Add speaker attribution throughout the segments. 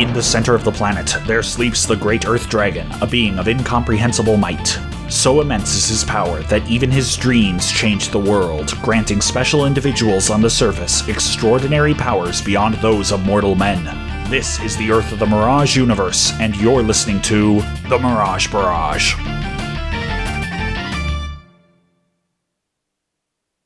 Speaker 1: In the center of the planet, there sleeps the great Earth Dragon, a being of incomprehensible might. So immense is his power that even his dreams change the world, granting special individuals on the surface extraordinary powers beyond those of mortal men. This is the Earth of the Mirage universe, and you're listening to the Mirage Barrage.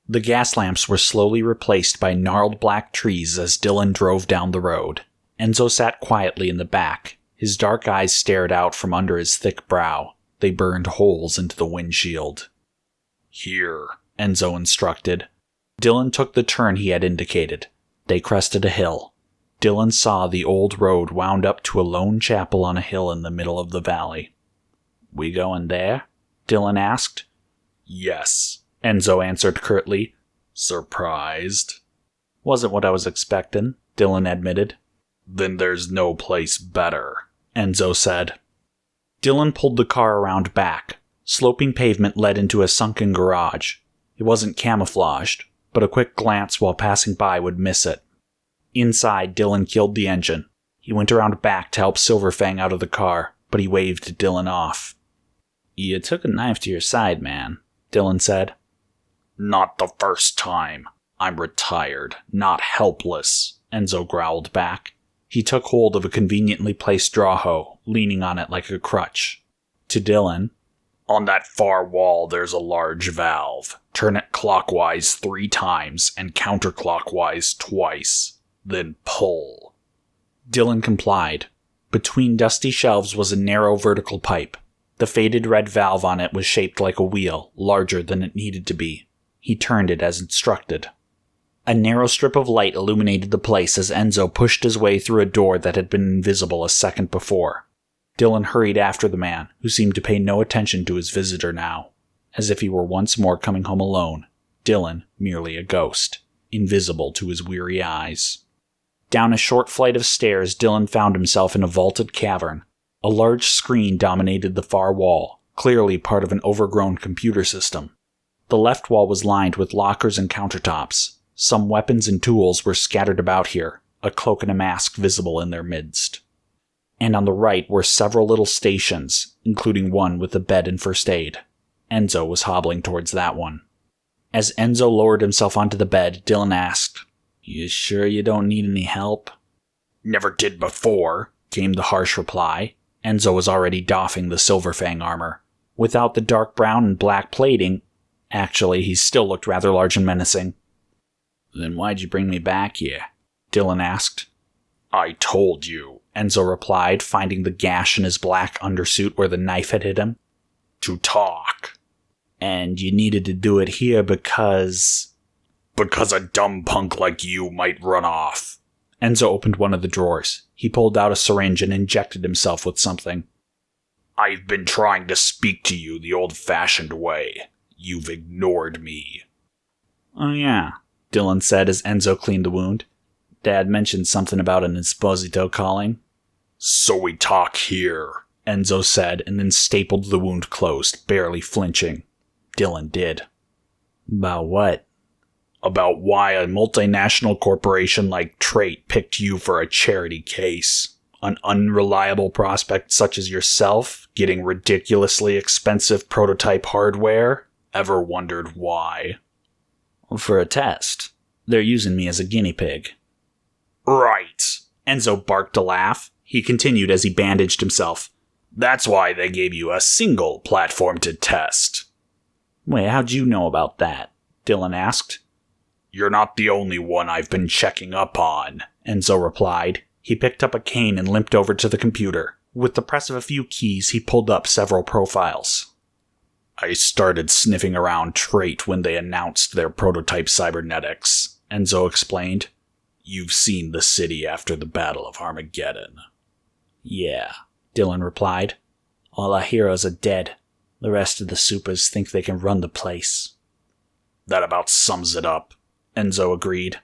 Speaker 1: The gas lamps were slowly replaced by gnarled black trees as Dillon drove down the road. Enzo sat quietly in the back. His dark eyes stared out from under his thick brow. They burned holes into the windshield. "Here," Enzo instructed. Dillon took the turn he had indicated. They crested a hill. Dillon saw the old road wound up to a lone chapel on a hill in the middle of the valley. "We going there?" Dillon asked. "Yes," Enzo answered curtly. "Surprised?" "Wasn't what I was expecting," Dillon admitted. "Then there's no place better," Enzo said. Dillon pulled the car around back. Sloping pavement led into a sunken garage. It wasn't camouflaged, but a quick glance while passing by would miss it. Inside, Dillon killed the engine. He went around back to help SilverFang out of the car, but he waved Dillon off. "You took a knife to your side, man," Dillon said. "Not the first time. I'm retired, not helpless," Enzo growled back. He took hold of a conveniently placed draw hoe, leaning on it like a crutch. To Dillon, "On that far wall there's a large valve. Turn it clockwise 3 times and counterclockwise twice. Then pull." Dillon complied. Between dusty shelves was a narrow vertical pipe. The faded red valve on it was shaped like a wheel, larger than it needed to be. He turned it as instructed. A narrow strip of light illuminated the place as Enzo pushed his way through a door that had been invisible a second before. Dillon hurried after the man, who seemed to pay no attention to his visitor now, as if he were once more coming home alone. Dillon merely a ghost, invisible to his weary eyes. Down a short flight of stairs, Dillon found himself in a vaulted cavern. A large screen dominated the far wall, clearly part of an overgrown computer system. The left wall was lined with lockers and countertops. Some weapons and tools were scattered about here, a cloak and a mask visible in their midst. And on the right were several little stations, including one with a bed and first aid. Enzo was hobbling towards that one. As Enzo lowered himself onto the bed, Dillon asked, "You sure you don't need any help?" "Never did before," came the harsh reply. Enzo was already doffing the SilverFang armor. Without the dark brown and black plating, actually, he still looked rather large and menacing. "Then why'd you bring me back here?" Dillon asked. "I told you," Enzo replied, finding the gash in his black undersuit where the knife had hit him. "To talk." "And you needed to do it here because..." "Because a dumb punk like you might run off." Enzo opened one of the drawers. He pulled out a syringe and injected himself with something. "I've been trying to speak to you the old-fashioned way. You've ignored me." "Oh yeah," Dillon said as Enzo cleaned the wound. "Dad mentioned something about an Esposito calling." "So we talk here," Enzo said, and then stapled the wound closed, barely flinching. Dillon did. "About what?" "About why a multinational corporation like Trait picked you for a charity case. An unreliable prospect such as yourself, getting ridiculously expensive prototype hardware? Ever wondered why?" "For a test. They're using me as a guinea pig." "Right." Enzo barked a laugh. He continued as he bandaged himself. "That's why they gave you a single platform to test." "Wait, how'd you know about that?" Dillon asked. "You're not the only one I've been checking up on," Enzo replied. He picked up a cane and limped over to the computer. With the press of a few keys, he pulled up several profiles. "I started sniffing around Trait when they announced their prototype cybernetics," Enzo explained. "You've seen the city after the Battle of Armageddon." "Yeah," Dillon replied. "All our heroes are dead. The rest of the supers think they can run the place." "That about sums it up," Enzo agreed.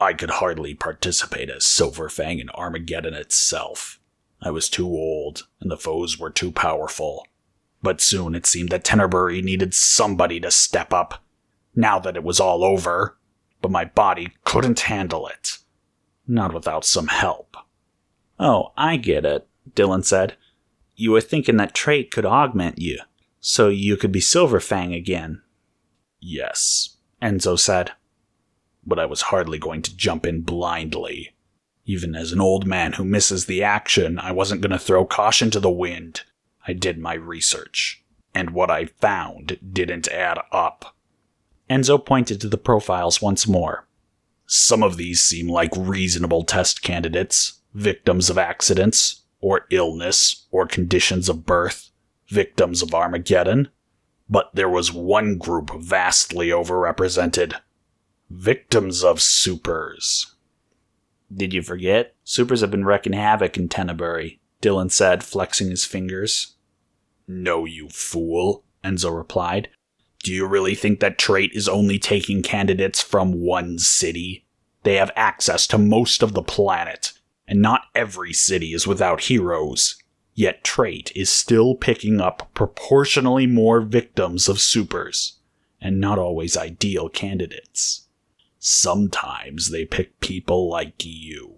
Speaker 1: "I could hardly participate as SilverFang in Armageddon itself. I was too old, and the foes were too powerful. But soon it seemed that Tenorbury needed somebody to step up, now that it was all over. But my body couldn't handle it. Not without some help." Oh, I get it, Dillon said. You were thinking that trait could augment you, so you could be SilverFang again. Yes, Enzo said. But I was hardly going to jump in blindly. Even as an old man who misses the action, I wasn't going to throw caution to the wind. I did my research, and what I found didn't add up. Enzo pointed to the profiles once more. Some of these seem like reasonable test candidates, victims of accidents, or illness, or conditions of birth, victims of Armageddon. But there was one group vastly overrepresented. Victims of supers. Did you forget? Supers have been wreaking havoc in Tenebury, Dillon said, flexing his fingers. No, you fool, Enzo replied. Do you really think that trait is only taking candidates from one city? They have access to most of the planet, and not every city is without heroes. Yet trait is still picking up proportionally more victims of supers, and not always ideal candidates. Sometimes they pick people like you.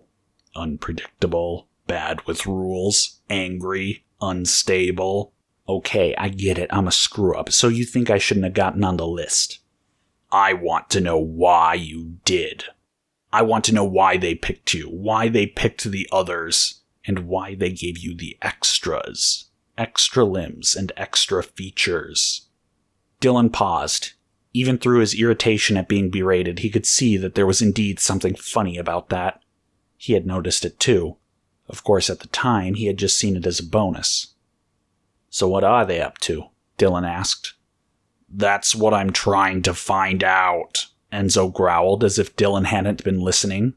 Speaker 1: Unpredictable, bad with rules, angry, unstable. Okay, I get it, I'm a screw-up, so you think I shouldn't have gotten on the list. I want to know why you did. I want to know why they picked you, why they picked the others, and why they gave you the extras. Extra limbs and extra features. Dillon paused. Even through his irritation at being berated, he could see that there was indeed something funny about that. He had noticed it too. Of course, at the time, he had just seen it as a bonus. So what are they up to? Dillon asked. That's what I'm trying to find out, Enzo growled as if Dillon hadn't been listening.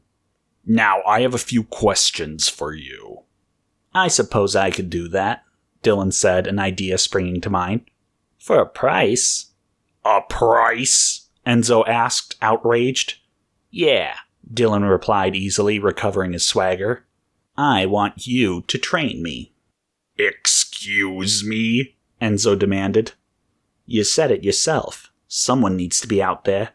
Speaker 1: Now, I have a few questions for you. I suppose I could do that, Dillon said, an idea springing to mind. For a price? A price? Enzo asked, outraged. Yeah, Dillon replied easily, recovering his swagger. I want you to train me. Excuse me? Enzo demanded. You said it yourself. Someone needs to be out there.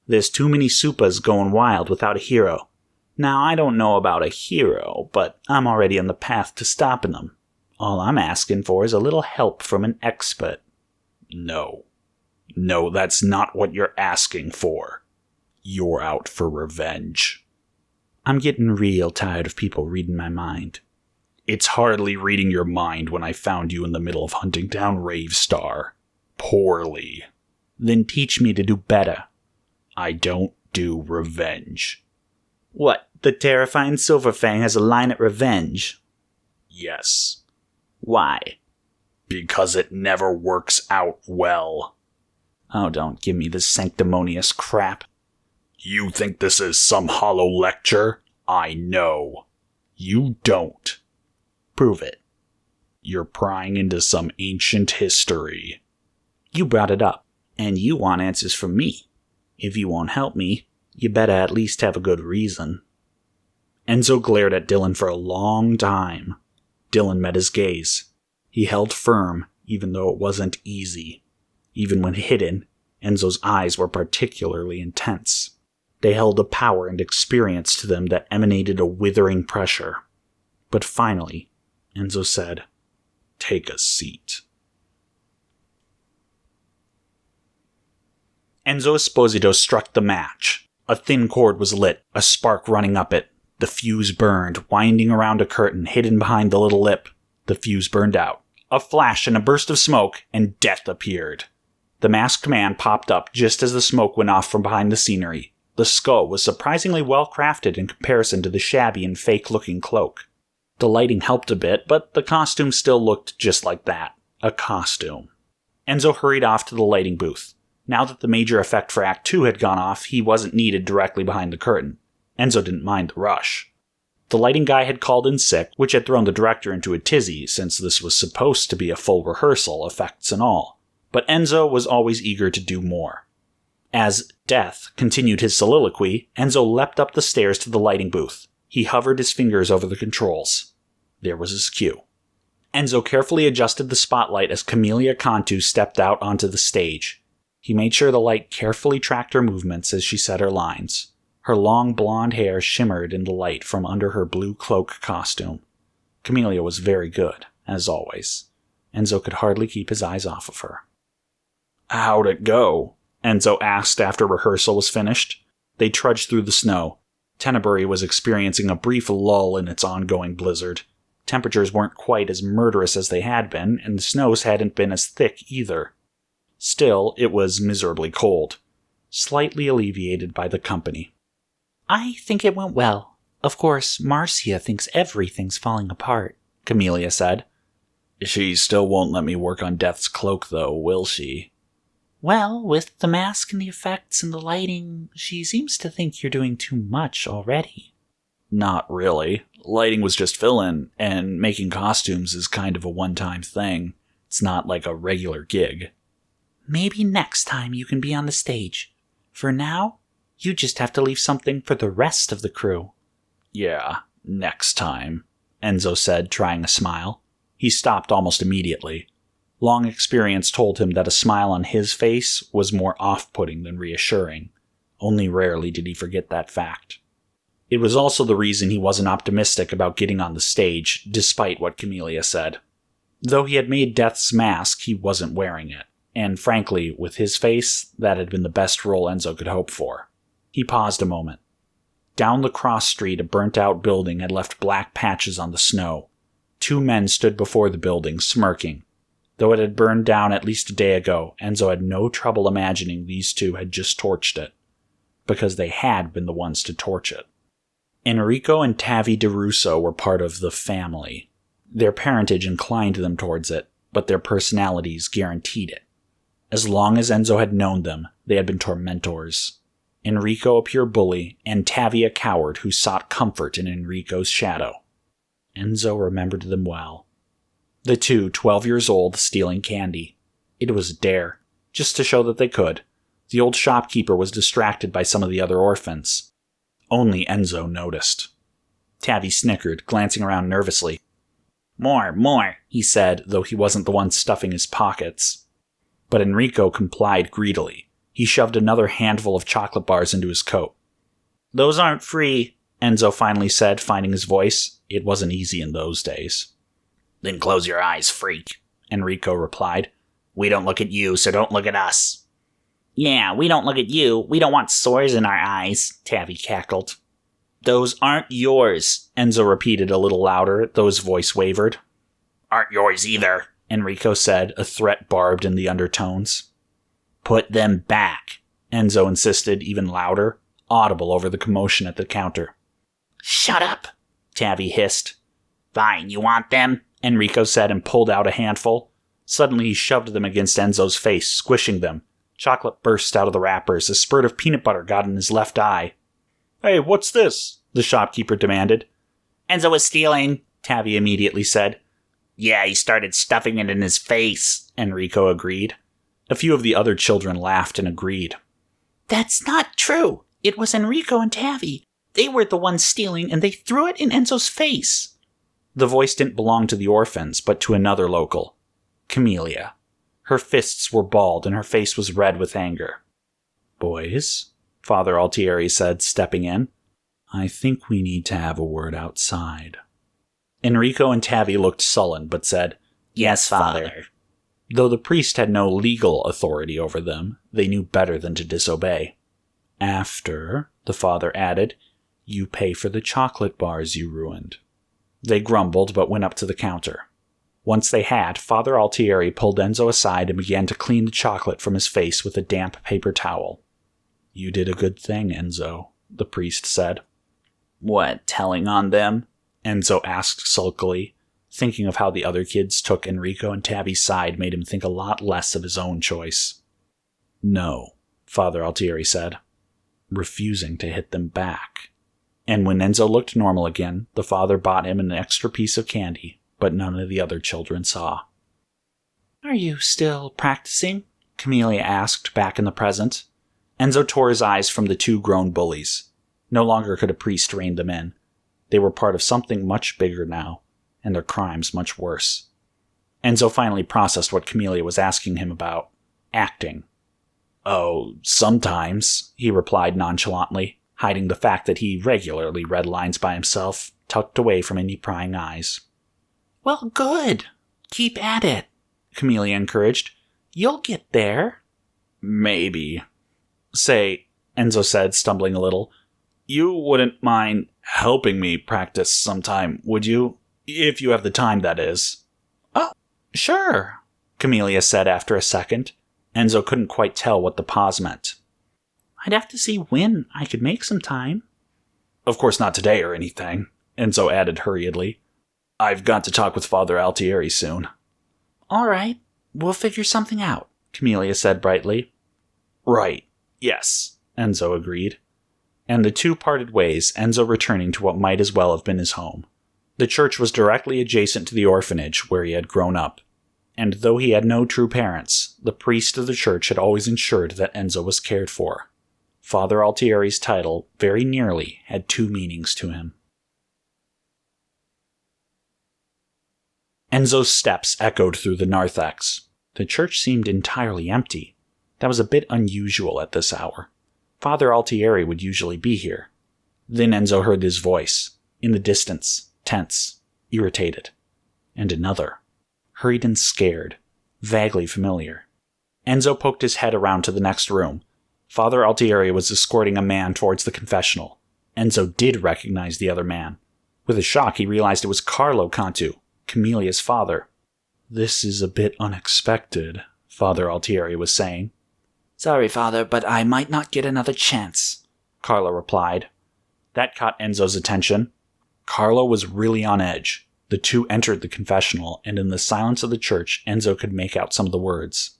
Speaker 1: There's too many supers going wild without a hero. Now, I don't know about a hero, but I'm already on the path to stopping them. All I'm asking for is a little help from an expert. No, that's not what you're asking for. You're out for revenge. I'm getting real tired of people reading my mind. It's hardly reading your mind when I found you in the middle of hunting down Ravestar. Poorly. Then teach me to do better. I don't do revenge. What, the terrifying SilverFang has a line at revenge? Yes. Why? Because it never works out well. Oh, don't give me this sanctimonious crap. You think this is some hollow lecture? I know. You don't. Prove it. You're prying into some ancient history. You brought it up, and you want answers from me. If you won't help me, you better at least have a good reason. Enzo glared at Dillon for a long time. Dillon met his gaze. He held firm, even though it wasn't easy. Even when hidden, Enzo's eyes were particularly intense. They held a power and experience to them that emanated a withering pressure. But finally, Enzo said, "Take a seat." Enzo Esposito struck the match. A thin cord was lit, a spark running up it. The fuse burned, winding around a curtain hidden behind the little lip. The fuse burned out. A flash and a burst of smoke, and death appeared. The masked man popped up just as the smoke went off from behind the scenery. The skull was surprisingly well crafted in comparison to the shabby and fake-looking cloak. The lighting helped a bit, but the costume still looked just like that. A costume. Enzo hurried off to the lighting booth. Now that the major effect for Act 2 had gone off, he wasn't needed directly behind the curtain. Enzo didn't mind the rush. The lighting guy had called in sick, which had thrown the director into a tizzy since this was supposed to be a full rehearsal, effects and all. But Enzo was always eager to do more. As Death continued his soliloquy, Enzo leapt up the stairs to the lighting booth. He hovered his fingers over the controls. There was his cue. Enzo carefully adjusted the spotlight as Camelia Cantu stepped out onto the stage. He made sure the light carefully tracked her movements as she said her lines. Her long blonde hair shimmered in the light from under her blue cloak costume. Camellia was very good, as always. Enzo could hardly keep his eyes off of her. "How'd it go?" Enzo asked after rehearsal was finished. They trudged through the snow. Tennebury was experiencing a brief lull in its ongoing blizzard. Temperatures weren't quite as murderous as they had been, and the snows hadn't been as thick either. Still, it was miserably cold, slightly alleviated by the company.
Speaker 2: "I think it went well. Of course, Marcia thinks everything's falling apart," Camellia said.
Speaker 1: "She still won't let me work on Death's cloak, though, will she?"
Speaker 2: "Well, with the mask and the effects and the lighting, she seems to think you're doing too much already."
Speaker 1: "Not really. Lighting was just fill-in, and making costumes is kind of a one-time thing. It's not like a regular gig."
Speaker 2: "Maybe next time you can be on the stage. For now, you just have to leave something for the rest of the crew."
Speaker 1: "Yeah, next time," Enzo said, trying a smile. He stopped almost immediately. Long experience told him that a smile on his face was more off-putting than reassuring. Only rarely did he forget that fact. It was also the reason he wasn't optimistic about getting on the stage, despite what Camellia said. Though he had made Death's mask, he wasn't wearing it, and frankly, with his face, that had been the best role Enzo could hope for. He paused a moment. Down the cross street, a burnt-out building had left black patches on the snow. 2 men stood before the building, smirking. Though it had burned down at least a day ago, Enzo had no trouble imagining these 2 had just torched it, because they had been the ones to torch it. Enrico and Tavi DeRusso were part of the family. Their parentage inclined them towards it, but their personalities guaranteed it. As long as Enzo had known them, they had been tormentors. Enrico a pure bully, and Tavi a coward who sought comfort in Enrico's shadow. Enzo remembered them well. The 2, 12 years old, stealing candy. It was a dare, just to show that they could. The old shopkeeper was distracted by some of the other orphans. Only Enzo noticed. Tavi snickered, glancing around nervously. More, he said, though he wasn't the one stuffing his pockets. But Enrico complied greedily. He shoved another handful of chocolate bars into his coat. "Those aren't free," Enzo finally said, finding his voice. It wasn't easy in those days.
Speaker 3: "Then close your eyes, freak," Enrico replied. "We don't look at you, so don't look at us."
Speaker 2: "Yeah, we don't look at you. We don't want sores in our eyes," Tavi cackled.
Speaker 1: "Those aren't yours," Enzo repeated a little louder, though his voice wavered.
Speaker 3: "Aren't yours either,"
Speaker 1: Enrico said, a threat barbed in the undertones.
Speaker 3: "Put them back,"
Speaker 1: Enzo insisted, even louder, audible over the commotion at the counter.
Speaker 3: "Shut up,"
Speaker 1: Tavi hissed.
Speaker 3: "Fine, you want them?"
Speaker 1: Enrico said and pulled out a handful. Suddenly he shoved them against Enzo's face, squishing them. Chocolate burst out of the wrappers. A spurt of peanut butter got in his left eye. "Hey, what's this?" the shopkeeper demanded.
Speaker 3: "Enzo was stealing,"
Speaker 1: Tavi immediately said.
Speaker 3: "Yeah, he started stuffing it in his face,"
Speaker 1: Enrico agreed. A few of the other children laughed and agreed.
Speaker 2: "That's not true. It was Enrico and Tavi. They were the ones stealing, and they threw it in Enzo's face."
Speaker 1: The voice didn't belong to the orphans, but to another local. Camellia. Her fists were balled, and her face was red with anger. "Boys," Father Altieri said, stepping in, "I think we need to have a word outside." Enrico and Tavi looked sullen, but said,
Speaker 3: "Yes, Father."
Speaker 1: Though the priest had no legal authority over them, they knew better than to disobey. "After," the father added, "you pay for the chocolate bars you ruined." They grumbled, but went up to the counter. Once they had, Father Altieri pulled Enzo aside and began to clean the chocolate from his face with a damp paper towel. "You did a good thing, Enzo," the priest said.
Speaker 3: "What, telling on them?"
Speaker 1: Enzo asked sulkily. Thinking of how the other kids took Enrico and Tavi's side made him think a lot less of his own choice. "No," Father Altieri said, refusing to hit them back. And when Enzo looked normal again, the father bought him an extra piece of candy, but none of the other children saw.
Speaker 2: "Are you still practicing?" Camellia asked, back in the present.
Speaker 1: Enzo tore his eyes from the 2 grown bullies. No longer could a priest rein them in. They were part of something much bigger now, and their crimes much worse. Enzo finally processed what Camellia was asking him about. Acting. "Oh, sometimes," he replied nonchalantly, hiding the fact that he regularly read lines by himself, tucked away from any prying eyes.
Speaker 2: Well, good. Keep at it, Camellia encouraged. You'll get there.
Speaker 1: Maybe. Say, Enzo said, stumbling a little, you wouldn't mind helping me practice sometime, would you? If you have the time, that is.
Speaker 2: Oh, sure, Camellia said after a second.
Speaker 1: Enzo couldn't quite tell what the pause meant.
Speaker 2: I'd have to see when I could make some time.
Speaker 1: Of course not today or anything, Enzo added hurriedly. I've got to talk with Father Altieri soon.
Speaker 2: All right, we'll figure something out, Camellia said brightly.
Speaker 1: Right, yes, Enzo agreed. And the two parted ways, Enzo returning to what might as well have been his home. The church was directly adjacent to the orphanage where he had grown up. And though he had no true parents, the priest of the church had always ensured that Enzo was cared for. Father Altieri's title very nearly had two meanings to him. Enzo's steps echoed through the narthex. The church seemed entirely empty. That was a bit unusual at this hour. Father Altieri would usually be here. Then Enzo heard his voice, in the distance, tense, irritated. And another, hurried and scared, vaguely familiar. Enzo poked his head around to the next room. Father Altieri was escorting a man towards the confessional. Enzo did recognize the other man. With a shock, he realized it was Carlo Cantu, Camelia's father. This is a bit unexpected, Father Altieri was saying.
Speaker 2: Sorry, Father, but I might not get another chance,
Speaker 1: Carlo replied. That caught Enzo's attention. Carlo was really on edge. The two entered the confessional, and in the silence of the church, Enzo could make out some of the words.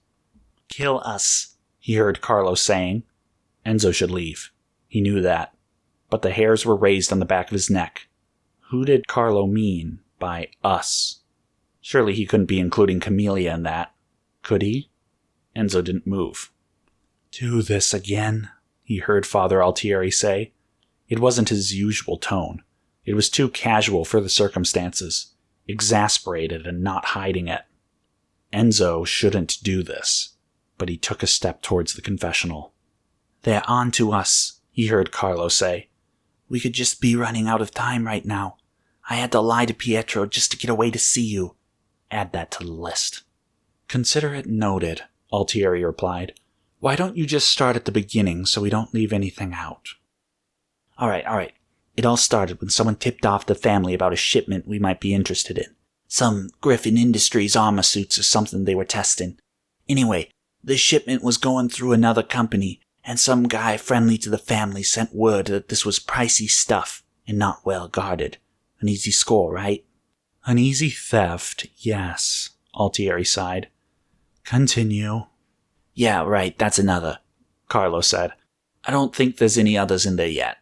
Speaker 2: Kill us,
Speaker 1: he heard Carlo saying. Enzo should leave. He knew that. But the hairs were raised on the back of his neck. Who did Carlo mean by us? Surely he couldn't be including Camellia in that. Could he? Enzo didn't move. Do this again, he heard Father Altieri say. It wasn't his usual tone. It was too casual for the circumstances, exasperated and not hiding it. Enzo shouldn't do this, but he took a step towards the confessional.
Speaker 2: They're on to us, he heard Carlo say. We could just be running out of time right now. I had to lie to Pietro just to get away to see you. Add that to the list.
Speaker 1: Consider it noted, Altieri replied. Why don't you just start at the beginning so we don't leave anything out?
Speaker 2: All right. It all started when someone tipped off the family about a shipment we might be interested in. Some Griffin Industries armor suits or something they were testing. Anyway, the shipment was going through another company, and some guy friendly to the family sent word that this was pricey stuff and not well guarded. An easy score, right?
Speaker 1: An easy theft, yes, Altieri sighed. Continue.
Speaker 2: Yeah, right, that's another, Carlo said. I don't think there's any others in there yet.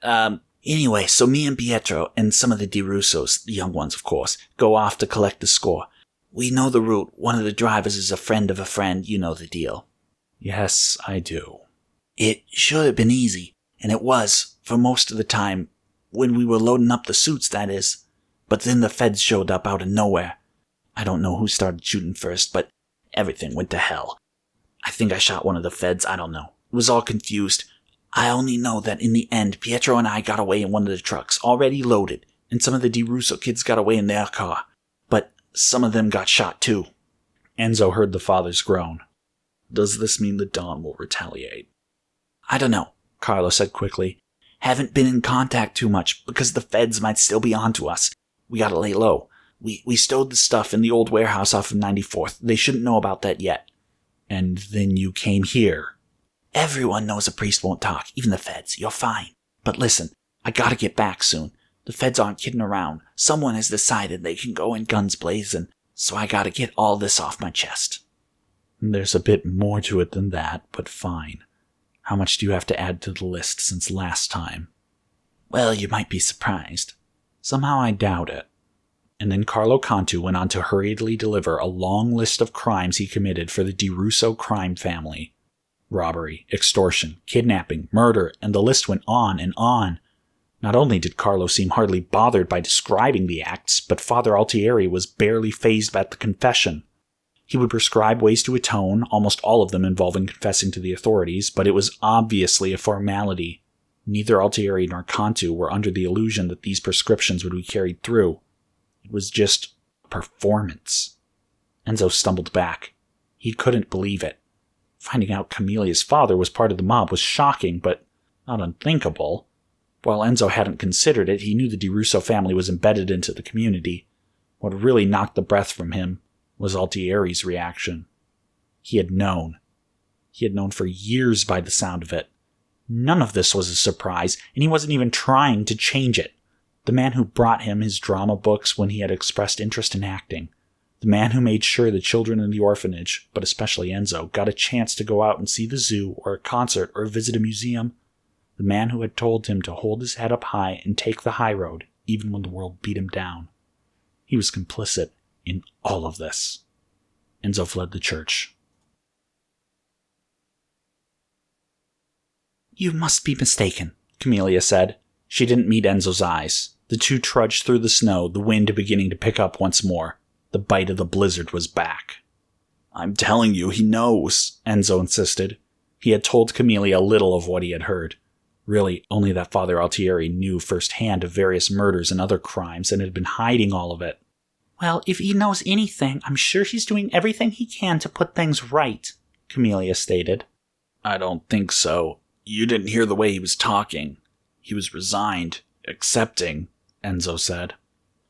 Speaker 2: Anyway, so me and Pietro, and some of the DeRussos, the young ones of course, go off to collect the score. We know the route. One of the drivers is a friend of a friend. You know the deal.
Speaker 1: Yes, I do.
Speaker 2: It should have been easy, and it was, for most of the time, when we were loading up the suits, that is. But then the feds showed up out of nowhere. I don't know who started shooting first, but everything went to hell. I think I shot one of the feds, I don't know. It was all confused. I only know that in the end, Pietro and I got away in one of the trucks, already loaded, and some of the DeRusso kids got away in their car. But some of them got shot too.
Speaker 1: Enzo heard the father's groan. Does this mean the Don will retaliate?
Speaker 2: I don't know, Carlo said quickly. Haven't been in contact too much, because the feds might still be onto us. We gotta lay low. We stowed the stuff in the old warehouse off of 94th. They shouldn't know about that yet.
Speaker 1: And then you came here.
Speaker 2: Everyone knows a priest won't talk, even the feds. You're fine. But listen, I gotta get back soon. The feds aren't kidding around. Someone has decided they can go in guns blazing, so I gotta get all this off my chest.
Speaker 1: There's a bit more to it than that, but fine. How much do you have to add to the list since last time?
Speaker 2: Well, you might be surprised.
Speaker 1: Somehow I doubt it. And then Carlo Cantu went on to hurriedly deliver a long list of crimes he committed for the DeRusso crime family. Robbery, extortion, kidnapping, murder, and the list went on and on. Not only did Carlo seem hardly bothered by describing the acts, but Father Altieri was barely fazed by the confession. He would prescribe ways to atone, almost all of them involving confessing to the authorities, but it was obviously a formality. Neither Altieri nor Cantu were under the illusion that these prescriptions would be carried through. It was just A performance. Enzo stumbled back. He couldn't believe it. Finding out Camelia's father was part of the mob was shocking, but not unthinkable. While Enzo hadn't considered it, he knew the DeRusso family was embedded into the community. What really knocked the breath from him was Altieri's reaction. He had known. He had known for years by the sound of it. None of this was a surprise, and he wasn't even trying to change it. The man who brought him his drama books when he had expressed interest in acting. The man who made sure the children in the orphanage, but especially Enzo, got a chance to go out and see the zoo or a concert or visit a museum. The man who had told him to hold his head up high and take the high road, even when the world beat him down. He was complicit in all of this. Enzo fled the church.
Speaker 2: "You must be mistaken,"
Speaker 1: Camelia said. She didn't meet Enzo's eyes. The two trudged through the snow, the wind beginning to pick up once more. The bite of the blizzard was back.
Speaker 3: "I'm telling you, he knows,"
Speaker 1: Enzo insisted. He had told Camelia little of what he had heard. Really, only that Father Altieri knew firsthand of various murders and other crimes and had been hiding all of it.
Speaker 2: "Well, if he knows anything, I'm sure he's doing everything he can to put things right," Camelia stated.
Speaker 3: "I don't think so. You didn't hear the way he was talking. He was resigned, accepting," Enzo said.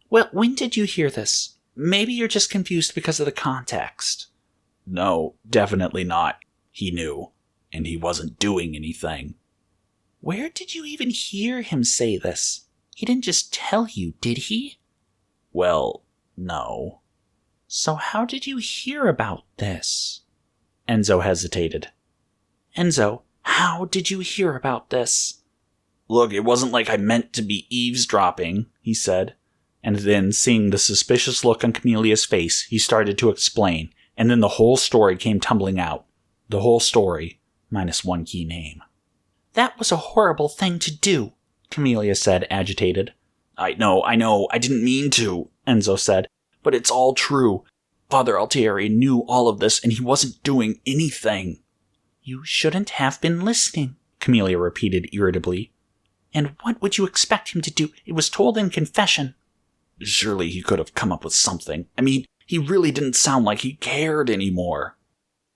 Speaker 2: "Well, when did you hear this? Maybe you're just confused because of the context."
Speaker 3: "No, definitely not. He knew, and he wasn't doing anything."
Speaker 2: "Where did you even hear him say this? He didn't just tell you, did he?"
Speaker 3: "Well, no."
Speaker 2: "So how did you hear about this?"
Speaker 1: Enzo hesitated.
Speaker 2: "Enzo, how did you hear about this?"
Speaker 3: "Look, it wasn't like I meant to be eavesdropping," he said.
Speaker 1: And then, seeing the suspicious look on Camelia's face, he started to explain, and then the whole story came tumbling out. The whole story, minus one key name.
Speaker 2: "That was a horrible thing to do," Camelia said, agitated.
Speaker 3: I know, I didn't mean to," Enzo said, "but it's all true. Father Altieri knew all of this, and he wasn't doing anything."
Speaker 2: "You shouldn't have been listening,"
Speaker 1: Camelia repeated irritably.
Speaker 2: "And what would you expect him to do? It was told in confession."
Speaker 3: "Surely he could have come up with something. I mean, he really didn't sound like he cared anymore."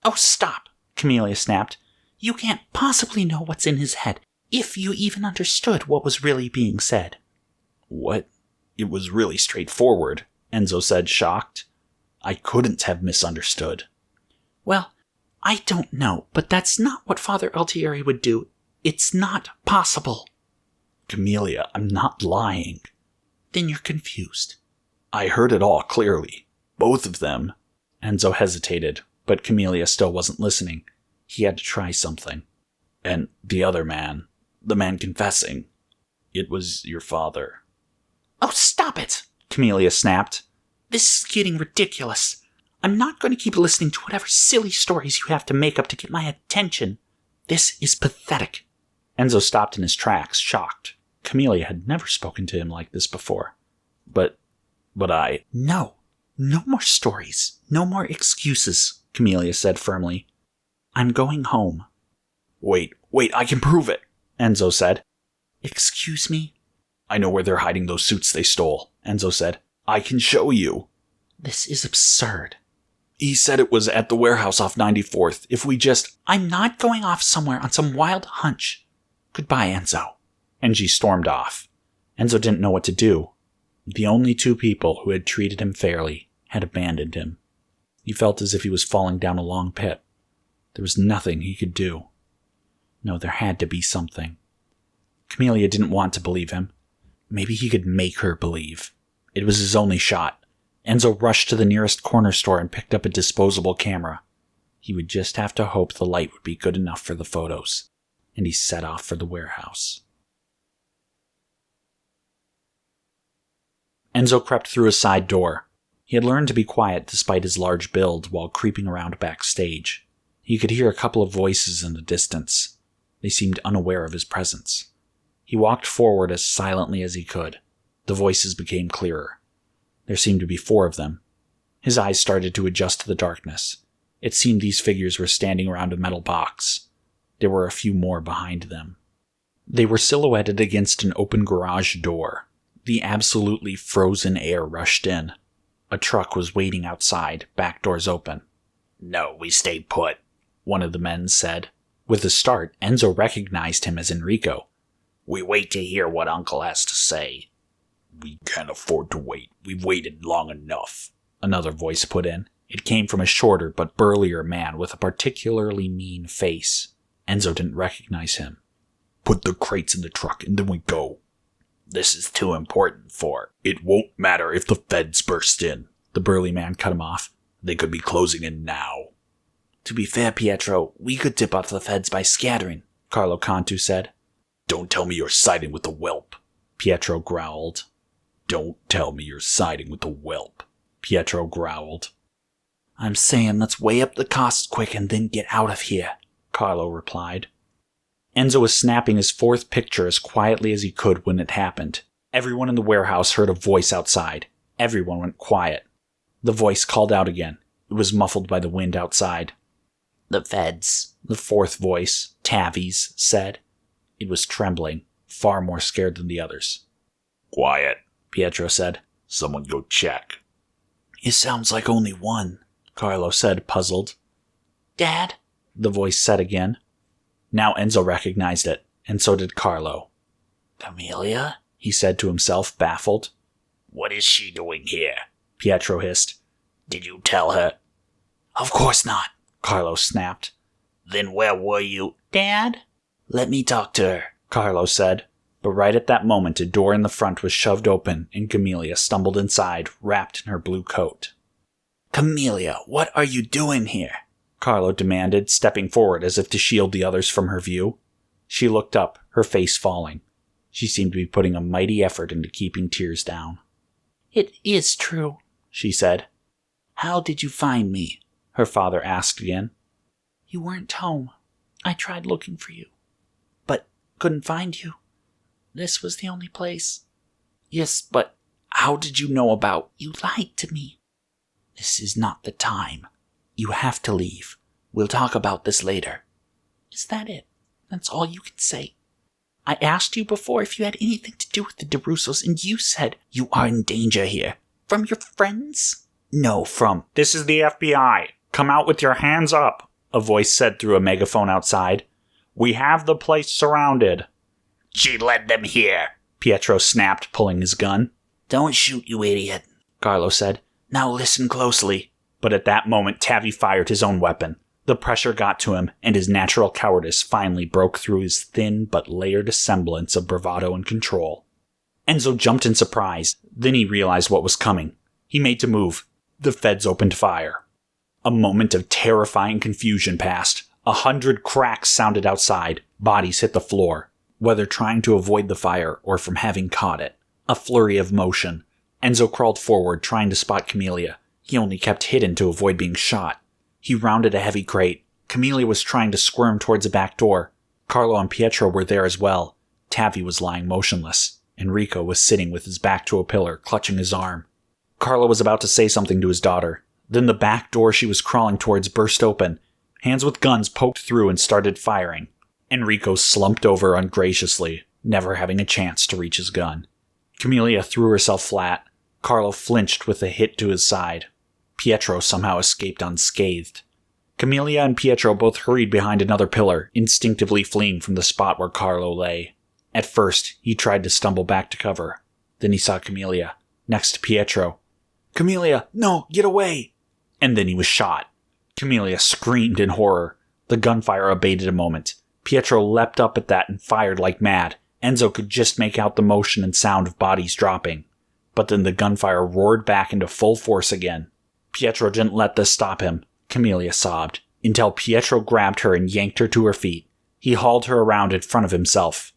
Speaker 2: "Oh, stop," Camelia snapped. "You can't possibly know what's in his head, if you even understood what was really being said."
Speaker 3: "What? It was really straightforward," Enzo said, shocked. "I couldn't have misunderstood."
Speaker 2: "Well, I don't know, but that's not what Father Altieri would do. It's not possible."
Speaker 3: "Camelia, I'm not lying."
Speaker 2: "Then you're confused."
Speaker 3: "I heard it all clearly. Both of them."
Speaker 1: Enzo hesitated, but Camelia still wasn't listening. He had to try something.
Speaker 3: "And the other man, the man confessing, it was your father."
Speaker 2: "Oh, stop it,"
Speaker 1: Camelia snapped.
Speaker 2: "This is getting ridiculous. I'm not going to keep listening to whatever silly stories you have to make up to get my attention. This is pathetic."
Speaker 1: Enzo stopped in his tracks, shocked. Camelia had never spoken to him like this before.
Speaker 3: But
Speaker 2: No more stories. No more excuses," Camelia said firmly. "I'm going home."
Speaker 3: Wait, I can prove it,"
Speaker 1: Enzo said.
Speaker 2: "Excuse me?"
Speaker 3: "I know where they're hiding those suits they stole," Enzo said. "I can show you."
Speaker 2: "This is absurd."
Speaker 3: "He said it was at the warehouse off 94th. If we just..."
Speaker 2: "I'm not going off somewhere on some wild hunch. Goodbye, Enzo."
Speaker 1: And she stormed off. Enzo didn't know what to do. The only two people who had treated him fairly had abandoned him. He felt as if he was falling down a long pit. There was nothing he could do. No, there had to be something. Camelia didn't want to believe him. Maybe he could make her believe. It was his only shot. Enzo rushed to the nearest corner store and picked up a disposable camera. He would just have to hope the light would be good enough for the photos. And he set off for the warehouse. Enzo crept through a side door. He had learned to be quiet despite his large build while creeping around backstage. He could hear a couple of voices in the distance. They seemed unaware of his presence. He walked forward as silently as he could. The voices became clearer. There seemed to be 4 of them. His eyes started to adjust to the darkness. It seemed these figures were standing around a metal box. There were a few more behind them. They were silhouetted against an open garage door. The absolutely frozen air rushed in. A truck was waiting outside, back doors open.
Speaker 3: No, we stay put,
Speaker 1: one of the men said. With a start, Enzo recognized him as Enrico.
Speaker 3: We wait to hear what Uncle has to say. We can't afford to wait. We've waited long enough,
Speaker 1: another voice put in. It came from a shorter but burlier man with a particularly mean face. Enzo didn't recognize him.
Speaker 3: Put the crates in the truck and then we go. This is too important for. It won't matter if the feds burst in,
Speaker 1: the burly man cut him off.
Speaker 3: They could be closing in now.
Speaker 2: To be fair, Pietro, we could tip off the feds by scattering,
Speaker 1: Carlo Cantu said.
Speaker 3: Don't tell me you're siding with the whelp,
Speaker 1: Pietro growled.
Speaker 3: Don't tell me you're siding with the whelp,
Speaker 1: Pietro growled.
Speaker 2: I'm saying let's weigh up the costs quick and then get out of here,
Speaker 1: Carlo replied. Enzo was snapping his fourth picture as quietly as he could when it happened. Everyone in the warehouse heard a voice outside. Everyone went quiet. The voice called out again. It was muffled by the wind outside.
Speaker 2: The feds,
Speaker 1: the fourth voice, Tavi's, said. It was trembling, far more scared than the others.
Speaker 3: Quiet,
Speaker 1: Pietro said.
Speaker 3: Someone go check.
Speaker 2: It sounds like only one,
Speaker 1: Carlo said, puzzled.
Speaker 2: Dad?
Speaker 1: The voice said again. Now Enzo recognized it, and so did Carlo.
Speaker 2: Camelia?
Speaker 1: He said to himself, baffled.
Speaker 3: What is she doing here?
Speaker 1: Pietro hissed.
Speaker 3: Did you tell her?
Speaker 2: Of course not,
Speaker 1: Carlo snapped.
Speaker 3: Then where were you?
Speaker 2: Dad? Let me talk to her,
Speaker 1: Carlo said. But right at that moment, a door in the front was shoved open, and Camelia stumbled inside, wrapped in her blue coat.
Speaker 2: Camelia, what are you doing here?
Speaker 1: Carlo demanded, stepping forward as if to shield the others from her view. She looked up, her face falling. She seemed to be putting a mighty effort into keeping tears down.
Speaker 2: It is true,
Speaker 1: she said.
Speaker 2: How did you find me?
Speaker 1: Her father asked again.
Speaker 2: You weren't home. I tried looking for you, but couldn't find you. This was the only place.
Speaker 1: Yes, but how did you know about...
Speaker 2: You lied to me. This is not the time. You have to leave. We'll talk about this later. Is that it? That's all you can say? I asked you before if you had anything to do with the DeRussos, and you said you are in danger here. From your friends?
Speaker 1: No, from... This is the FBI. Come out with your hands up, a voice said through a megaphone outside. We have the place surrounded.
Speaker 3: She led them here,
Speaker 1: Pietro snapped, pulling his gun.
Speaker 2: Don't shoot, you idiot,
Speaker 1: Carlo said.
Speaker 2: Now listen closely.
Speaker 1: But at that moment, Tavi fired his own weapon. The pressure got to him, and his natural cowardice finally broke through his thin but layered semblance of bravado and control. Enzo jumped in surprise. Then he realized what was coming. He made to move. The feds opened fire. A moment of terrifying confusion passed. 100 cracks sounded outside. Bodies hit the floor, whether trying to avoid the fire or from having caught it. A flurry of motion. Enzo crawled forward, trying to spot Camelia. He only kept hidden to avoid being shot. He rounded a heavy crate. Camelia was trying to squirm towards a back door. Carlo and Pietro were there as well. Tavi was lying motionless. Enrico was sitting with his back to a pillar, clutching his arm. Carlo was about to say something to his daughter. Then the back door she was crawling towards burst open. Hands with guns poked through and started firing. Enrico slumped over ungraciously, never having a chance to reach his gun. Camelia threw herself flat. Carlo flinched with a hit to his side. Pietro somehow escaped unscathed. Camelia and Pietro both hurried behind another pillar, instinctively fleeing from the spot where Carlo lay. At first, he tried to stumble back to cover. Then he saw Camelia, next to Pietro. "Camelia, no, get away!" And then he was shot. Camelia screamed in horror. The gunfire abated a moment. Pietro leapt up at that and fired like mad. Enzo could just make out the motion and sound of bodies dropping. But then the gunfire roared back into full force again. Pietro didn't let this stop him. Camelia sobbed, until Pietro grabbed her and yanked her to her feet. He hauled her around in front of himself.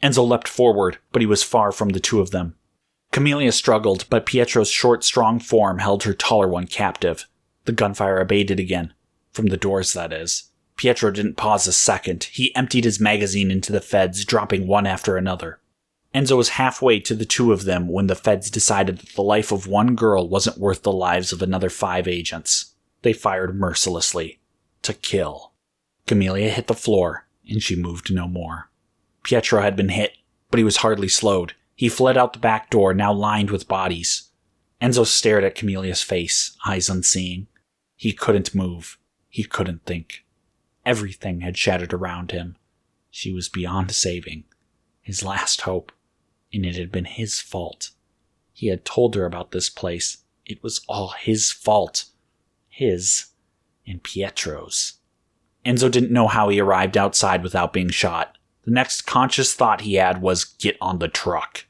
Speaker 1: Enzo leapt forward, but he was far from the two of them. Camelia struggled, but Pietro's short, strong form held her taller one captive. The gunfire abated again. From the doors, that is. Pietro didn't pause a second. He emptied his magazine into the feds, dropping one after another. Enzo was halfway to the two of them when the feds decided that the life of one girl wasn't worth the lives of another 5 agents. They fired mercilessly. To kill. Camelia hit the floor, and she moved no more. Pietro had been hit, but he was hardly slowed. He fled out the back door, now lined with bodies. Enzo stared at Camelia's face, eyes unseeing. He couldn't move. He couldn't think. Everything had shattered around him. She was beyond saving. His last hope. And it had been his fault. He had told her about this place. It was all his fault. His and Pietro's. Enzo didn't know how he arrived outside without being shot. The next conscious thought he had was, get on the truck.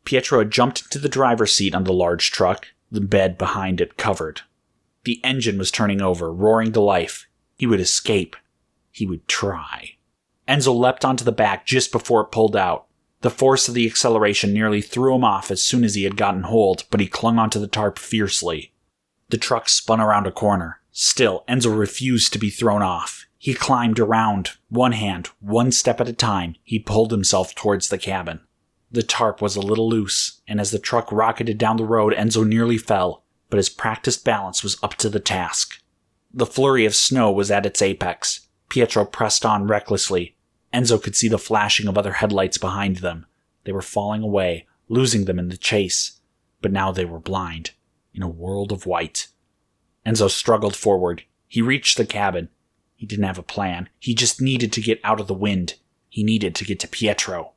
Speaker 1: Pietro had jumped into the driver's seat on the large truck, the bed behind it covered. The engine was turning over, roaring to life. He would escape. He would try. Enzo leapt onto the back just before it pulled out. The force of the acceleration nearly threw him off as soon as he had gotten hold, but he clung onto the tarp fiercely. The truck spun around a corner. Still, Enzo refused to be thrown off. He climbed around, one hand, one step at a time. He pulled himself towards the cabin. The tarp was a little loose, and as the truck rocketed down the road, Enzo nearly fell, but his practiced balance was up to the task. The flurry of snow was at its apex. Pietro pressed on recklessly. Enzo could see the flashing of other headlights behind them. They were falling away, losing them in the chase. But now they were blind, in a world of white. Enzo struggled forward. He reached the cabin. He didn't have a plan. He just needed to get out of the wind. He needed to get to Pietro.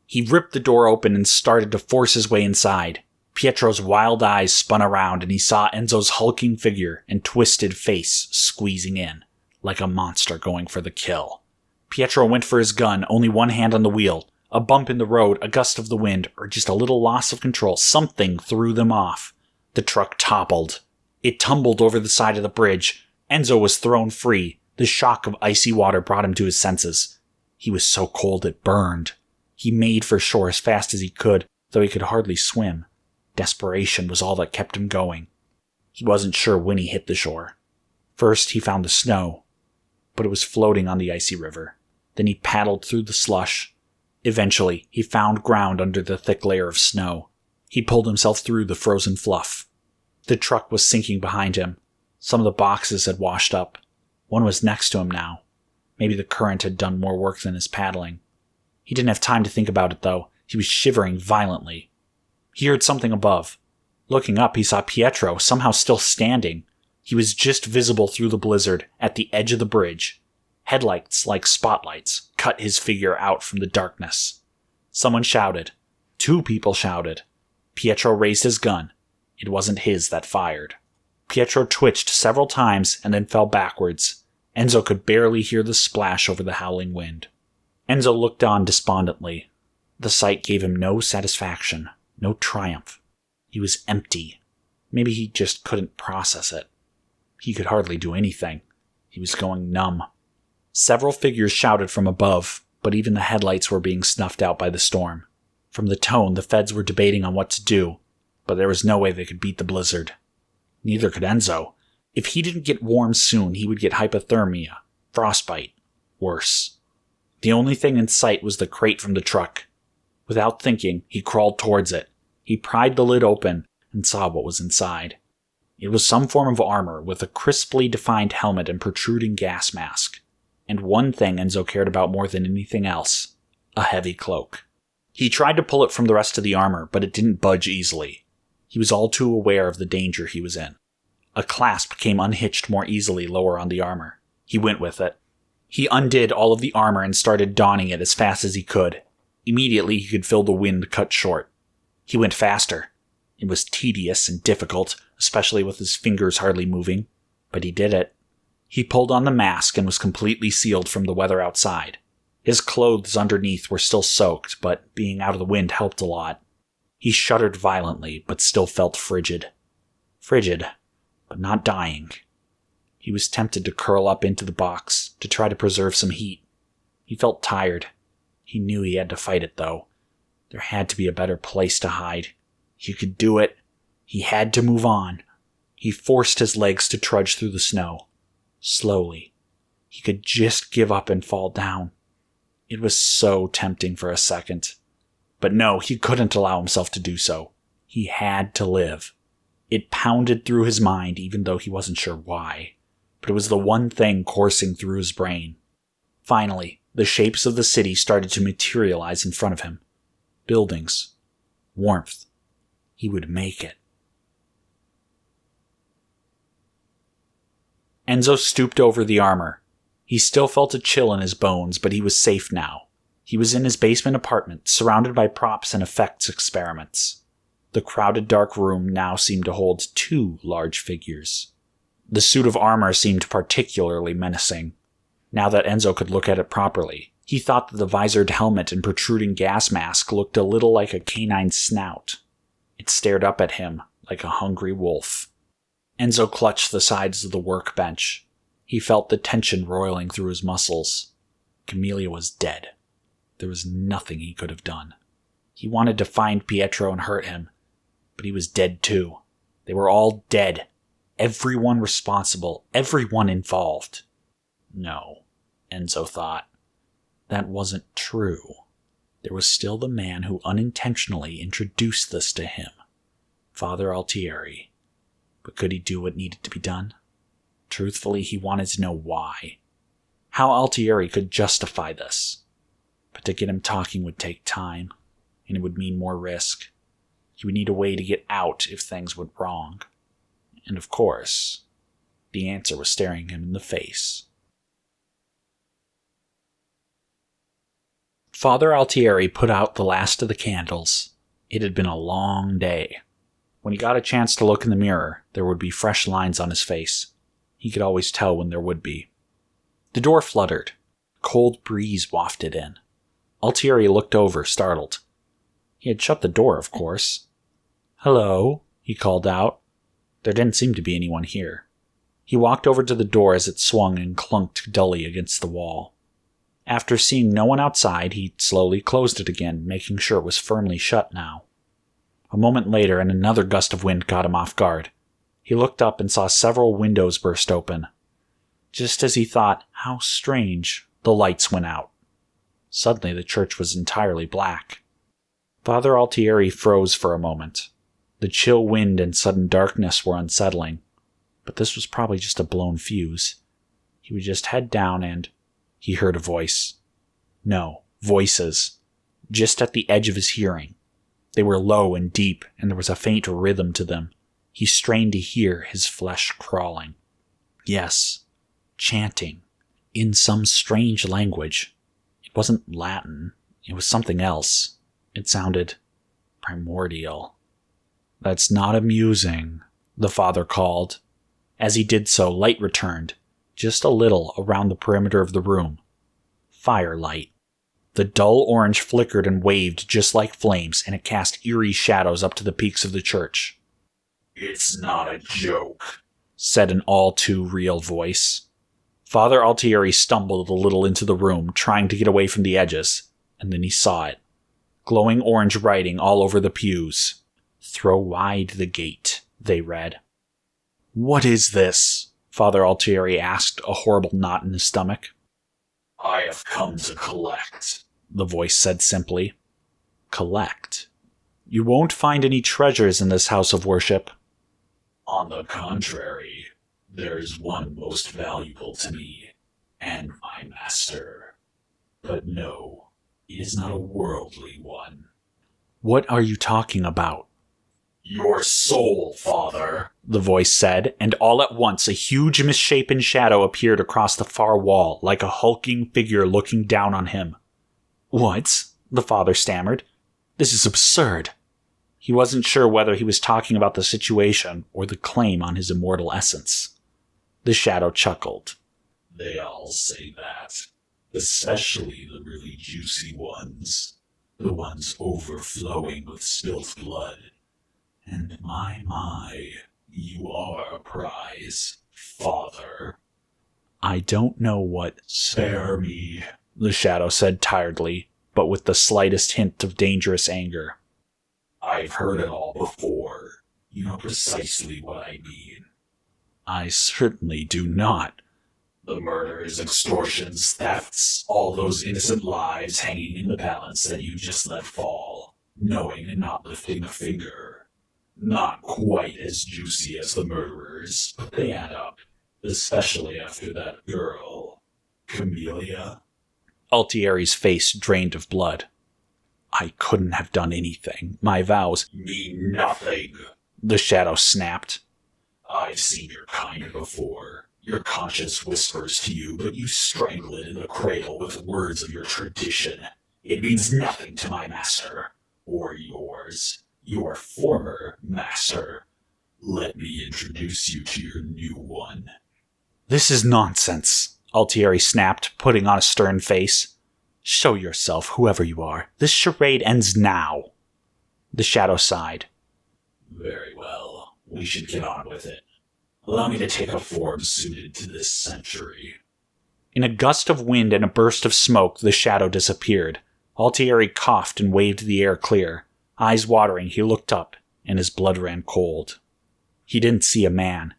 Speaker 1: He ripped the door open and started to force his way inside. Pietro's wild eyes spun around and he saw Enzo's hulking figure and twisted face squeezing in, like a monster going for the kill. Pietro went for his gun, only one hand on the wheel. A bump in the road, a gust of the wind, or just a little loss of control, something threw them off. The truck toppled. It tumbled over the side of the bridge. Enzo was thrown free. The shock of icy water brought him to his senses. He was so cold it burned. He made for shore as fast as he could, though he could hardly swim. Desperation was all that kept him going. He wasn't sure when he hit the shore. First, he found the snow, but it was floating on the icy river. Then he paddled through the slush. Eventually, he found ground under the thick layer of snow. He pulled himself through the frozen fluff. The truck was sinking behind him. Some of the boxes had washed up. One was next to him now. Maybe the current had done more work than his paddling. He didn't have time to think about it, though. He was shivering violently. He heard something above. Looking up, he saw Pietro, somehow still standing. He was just visible through the blizzard, at the edge of the bridge. Headlights, like spotlights, cut his figure out from the darkness. Someone shouted. 2 people shouted. Pietro raised his gun. It wasn't his that fired. Pietro twitched several times and then fell backwards. Enzo could barely hear the splash over the howling wind. Enzo looked on despondently. The sight gave him no satisfaction, no triumph. He was empty. Maybe he just couldn't process it. He could hardly do anything. He was going numb. Several figures shouted from above, but even the headlights were being snuffed out by the storm. From the tone, the feds were debating on what to do, but there was no way they could beat the blizzard. Neither could Enzo. If he didn't get warm soon, he would get hypothermia, frostbite, worse. The only thing in sight was the crate from the truck. Without thinking, he crawled towards it. He pried the lid open and saw what was inside. It was some form of armor with a crisply defined helmet and protruding gas mask. And one thing Enzo cared about more than anything else, a heavy cloak. He tried to pull it from the rest of the armor, but it didn't budge easily. He was all too aware of the danger he was in. A clasp came unhitched more easily lower on the armor. He went with it. He undid all of the armor and started donning it as fast as he could. Immediately he could feel the wind cut short. He went faster. It was tedious and difficult, especially with his fingers hardly moving, but he did it. He pulled on the mask and was completely sealed from the weather outside. His clothes underneath were still soaked, but being out of the wind helped a lot. He shuddered violently, but still felt frigid. Frigid, but not dying. He was tempted to curl up into the box, to try to preserve some heat. He felt tired. He knew he had to fight it, though. There had to be a better place to hide. He could do it. He had to move on. He forced his legs to trudge through the snow. Slowly. He could just give up and fall down. It was so tempting for a second. But no, he couldn't allow himself to do so. He had to live. It pounded through his mind even though he wasn't sure why. But it was the one thing coursing through his brain. Finally, the shapes of the city started to materialize in front of him. Buildings. Warmth. He would make it. Enzo stooped over the armor. He still felt a chill in his bones, but he was safe now. He was in his basement apartment, surrounded by props and effects experiments. The crowded dark room now seemed to hold 2 large figures. The suit of armor seemed particularly menacing. Now that Enzo could look at it properly, he thought that the visored helmet and protruding gas mask looked a little like a canine snout. It stared up at him like a hungry wolf. Enzo clutched the sides of the workbench. He felt the tension roiling through his muscles. Camelia was dead. There was nothing he could have done. He wanted to find Pietro and hurt him, but he was dead too. They were all dead. Everyone responsible, everyone involved. No, Enzo thought. That wasn't true. There was still the man who unintentionally introduced this to him, Father Altieri. But could he do what needed to be done? Truthfully, he wanted to know why. How Altieri could justify this. But to get him talking would take time, and it would mean more risk. He would need a way to get out if things went wrong. And of course, the answer was staring him in the face. Father Altieri put out the last of the candles. It had been a long day. When he got a chance to look in the mirror, there would be fresh lines on his face. He could always tell when there would be. The door fluttered. A cold breeze wafted in. Altieri looked over, startled. He had shut the door, of course. "Hello," he called out. There didn't seem to be anyone here. He walked over to the door as it swung and clunked dully against the wall. After seeing no one outside, he slowly closed it again, making sure it was firmly shut now. A moment later, and another gust of wind caught him off guard. He looked up and saw several windows burst open. Just as he thought, how strange, the lights went out. Suddenly the church was entirely black. Father Altieri froze for a moment. The chill wind and sudden darkness were unsettling, but this was probably just a blown fuse. He would just head down and... He heard a voice. No, voices. Just at the edge of his hearing. They were low and deep, and there was a faint rhythm to them. He strained to hear, his flesh crawling. Yes, chanting. In some strange language. It wasn't Latin. It was something else. It sounded primordial. "That's not amusing," the father called. As he did so, light returned, just a little around the perimeter of the room. Firelight. The dull orange flickered and waved just like flames, and it cast eerie shadows up to the peaks of the church.
Speaker 3: "It's not a joke,"
Speaker 1: said an all-too-real voice. Father Altieri stumbled a little into the room, trying to get away from the edges, and then he saw it. Glowing orange writing all over the pews. "Throw wide the gate," they read. "What is this?" Father Altieri asked, a horrible knot in his stomach.
Speaker 3: "I have come to collect,"
Speaker 1: the voice said simply. "Collect? You won't find any treasures in this house of worship."
Speaker 3: "On the contrary, there is one most valuable to me, and my master. But no, it is not a worldly one."
Speaker 1: "What are you talking about?"
Speaker 3: "Your soul, Father,"
Speaker 1: the voice said, and all at once a huge misshapen shadow appeared across the far wall, like a hulking figure looking down on him. "What?" the father stammered. "This is absurd." He wasn't sure whether he was talking about the situation or the claim on his immortal essence. The shadow chuckled.
Speaker 3: "They all say that, especially the really juicy ones, the ones overflowing with spilt blood. And my, you are a prize, Father."
Speaker 1: "I don't know what—"
Speaker 3: "Spare me,"
Speaker 1: the shadow said tiredly, but with the slightest hint of dangerous anger.
Speaker 3: "I've heard it all before. You know precisely what I mean."
Speaker 1: "I certainly do not."
Speaker 3: "The murders, extortions, thefts, all those innocent lives hanging in the balance that you just let fall, knowing and not lifting a finger. Not quite as juicy as the murderers, but they add up, especially after that girl, Camelia."
Speaker 1: Altieri's face drained of blood. "I couldn't have done anything. My vows—"
Speaker 3: "Mean nothing,"
Speaker 1: the shadow snapped.
Speaker 3: "I've seen your kind before. Your conscience whispers to you, but you strangle it in the cradle with words of your tradition. It means nothing to my master, or yours, your former master. Let me introduce you to your new one.
Speaker 1: This is nonsense, Altieri snapped, putting on a stern face. Show yourself, whoever you are. This charade ends now. The shadow sighed.
Speaker 3: Very well. We should get on with it. Allow me to take a form suited to this century.
Speaker 1: In a gust of wind and a burst of smoke, the shadow disappeared. Altieri coughed and waved the air clear. Eyes watering, he looked up, and his blood ran cold. He didn't see a man.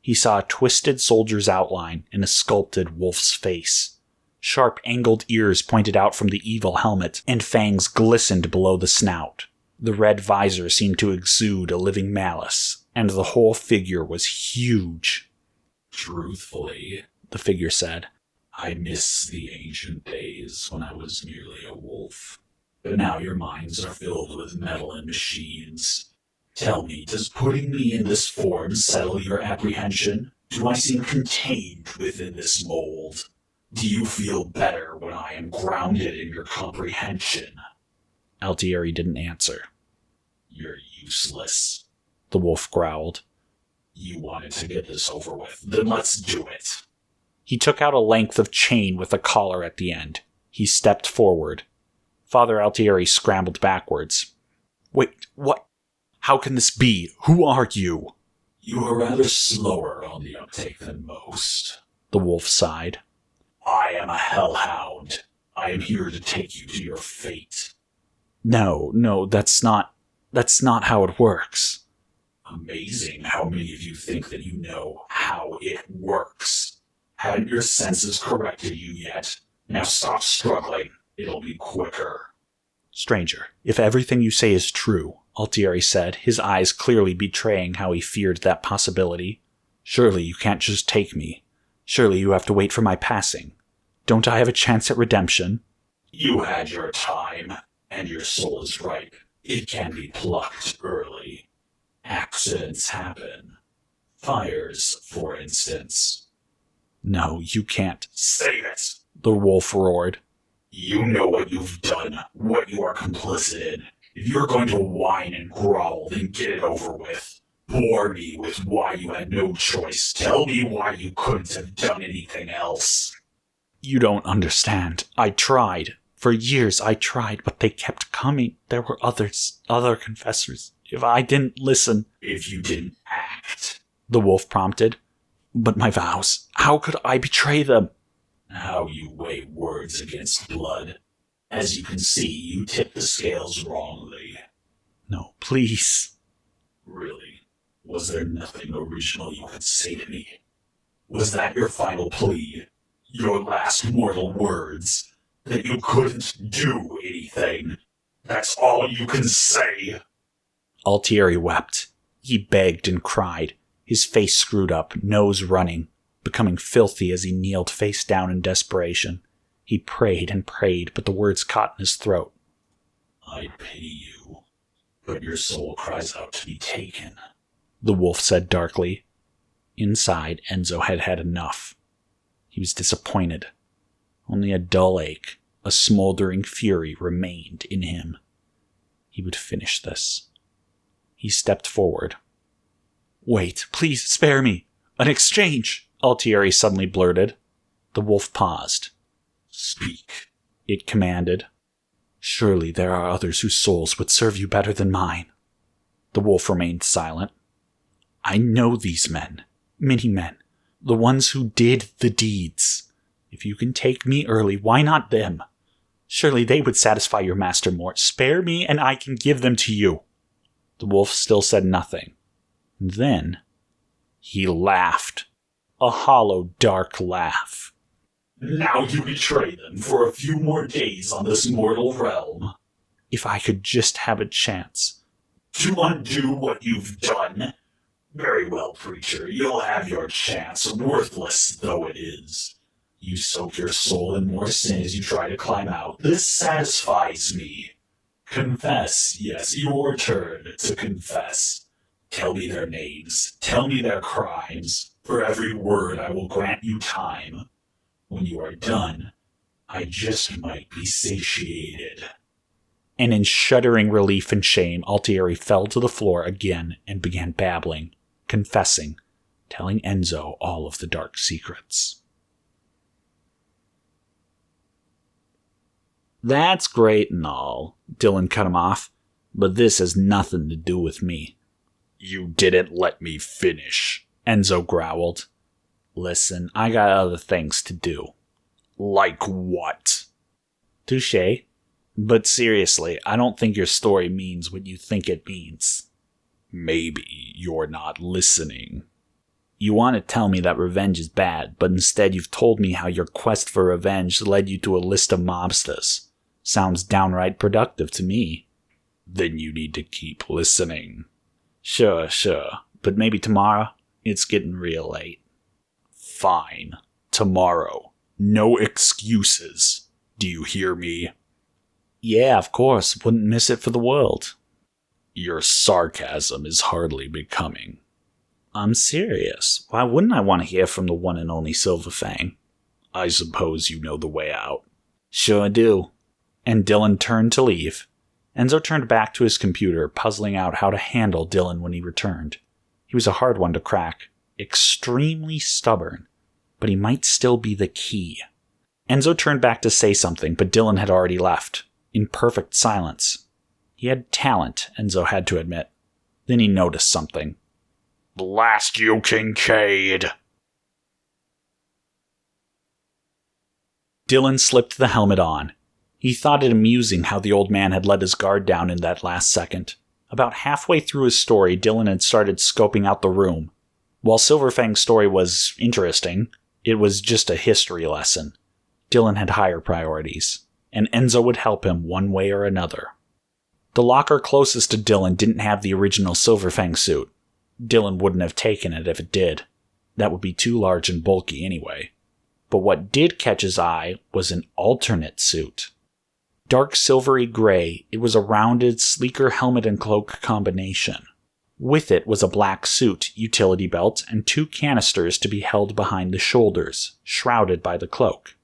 Speaker 1: He saw a twisted soldier's outline and a sculpted wolf's face. Sharp, angled ears pointed out from the evil helmet, and fangs glistened below the snout. The red visor seemed to exude a living malice, and the whole figure was huge.
Speaker 3: Truthfully,
Speaker 1: the figure said,
Speaker 3: I miss the ancient days when I was merely a wolf. But now your minds are filled with metal and machines. Tell me, does putting me in this form settle your apprehension? Do I seem contained within this mold? Do you feel better when I am grounded in your comprehension?
Speaker 1: Altieri didn't answer.
Speaker 3: You're useless,
Speaker 1: the wolf growled.
Speaker 3: You wanted to get this over with, then let's do it.
Speaker 1: He took out a length of chain with a collar at the end. He stepped forward. Father Altieri scrambled backwards. Wait, what? How can this be? Who are you?
Speaker 3: You are rather slower on the uptake than most,
Speaker 1: the wolf sighed.
Speaker 3: I am a hellhound. I am here to take you to your fate.
Speaker 1: No, that's not how it works.
Speaker 3: Amazing how many of you think that you know how it works. Haven't your senses corrected you yet? Now stop struggling. It'll be quicker.
Speaker 1: Stranger, if everything you say is true, Altieri said, his eyes clearly betraying how he feared that possibility, surely you can't just take me. Surely you have to wait for my passing. Don't I have a chance at redemption?
Speaker 3: You had your time, and your soul is ripe. It can be plucked early. Accidents happen. Fires, for instance.
Speaker 1: No, you can't.
Speaker 3: Save it!
Speaker 1: The wolf roared.
Speaker 3: You know what you've done, what you are complicit in. If you're going to whine and growl, then get it over with. Bore me with why you had no choice. Tell me why you couldn't have done anything else.
Speaker 1: You don't understand. I tried. For years I tried, but they kept coming. There were other confessors. If I didn't listen...
Speaker 3: If you didn't act,
Speaker 1: the wolf prompted. But my vows, how could I betray them?
Speaker 3: How you weigh words against blood. As you can see, you tip the scales wrongly.
Speaker 1: No, please.
Speaker 3: Really? Was there nothing original you could say to me? Was that your final plea? Your last mortal words? That you couldn't do anything? That's all you can say?
Speaker 1: Altieri wept. He begged and cried, his face screwed up, nose running, becoming filthy as he kneeled face down in desperation. He prayed and prayed, but the words caught in his throat.
Speaker 3: I pity you, but your soul cries out to be taken,
Speaker 1: the wolf said darkly. Inside, Enzo had had enough. He was disappointed. Only a dull ache, a smoldering fury remained in him. He would finish this. He stepped forward. Wait, please, spare me. An exchange, Altieri suddenly blurted. The wolf paused.
Speaker 3: Speak,
Speaker 1: it commanded. Surely there are others whose souls would serve you better than mine. The wolf remained silent. I know these men, many men, the ones who did the deeds. If you can take me early, why not them? Surely they would satisfy your master more. Spare me and I can give them to you. The wolf still said nothing. And then he laughed. A hollow, dark laugh.
Speaker 3: Now you betray them for a few more days on this mortal realm.
Speaker 1: If I could just have a chance.
Speaker 3: To undo what you've done? Very well, preacher, you'll have your chance, worthless though it is. You soak your soul in more sin as you try to climb out. This satisfies me. Confess, yes, your turn to confess. Tell me their names. Tell me their crimes. For every word I will grant you time. When you are done, I just might be satiated.
Speaker 1: And in shuddering relief and shame, Altieri fell to the floor again and began babbling, confessing, telling Enzo all of the dark secrets.
Speaker 2: That's great and all, Dillon cut him off, but this has nothing to do with me.
Speaker 1: You didn't let me finish, Enzo growled.
Speaker 2: Listen, I got other things to do.
Speaker 1: Like what?
Speaker 2: Touché. But seriously, I don't think your story means what you think it means.
Speaker 1: Maybe you're not listening.
Speaker 2: You want to tell me that revenge is bad, but instead you've told me how your quest for revenge led you to a list of mobsters. Sounds downright productive to me.
Speaker 1: Then you need to keep listening.
Speaker 2: Sure, but maybe tomorrow? It's getting real late.
Speaker 1: Fine. Tomorrow. No excuses. Do you hear me?
Speaker 2: Yeah, of course. Wouldn't miss it for the world.
Speaker 1: Your sarcasm is hardly becoming.
Speaker 2: I'm serious. Why wouldn't I want to hear from the one and only SilverFang?
Speaker 1: I suppose you know the way out.
Speaker 2: Sure do.
Speaker 1: And Dillon turned to leave.
Speaker 2: Enzo turned back to his computer, puzzling out how to handle Dillon when he returned. He was a hard one to crack, extremely stubborn, but he might still be the key. Enzo turned back to say something, but Dillon had already left, in perfect silence. He had talent, Enzo had to admit. Then he noticed something.
Speaker 1: Blast you, Kincaid!
Speaker 2: Dillon slipped the helmet on. He thought it amusing how the old man had let his guard down in that last second. About halfway through his story, Dillon had started scoping out the room. While SilverFang's story was interesting, it was just a history lesson. Dillon had higher priorities, and Enzo would help him one way or another. The locker closest to Dillon didn't have the original SilverFang suit. Dillon wouldn't have taken it if it did. That would be too large and bulky anyway. But what did catch his eye was an alternate suit. Dark silvery gray, it was a rounded, sleeker helmet and cloak combination. With it was a black suit, utility belt, and 2 canisters to be held behind the shoulders, shrouded by the cloak.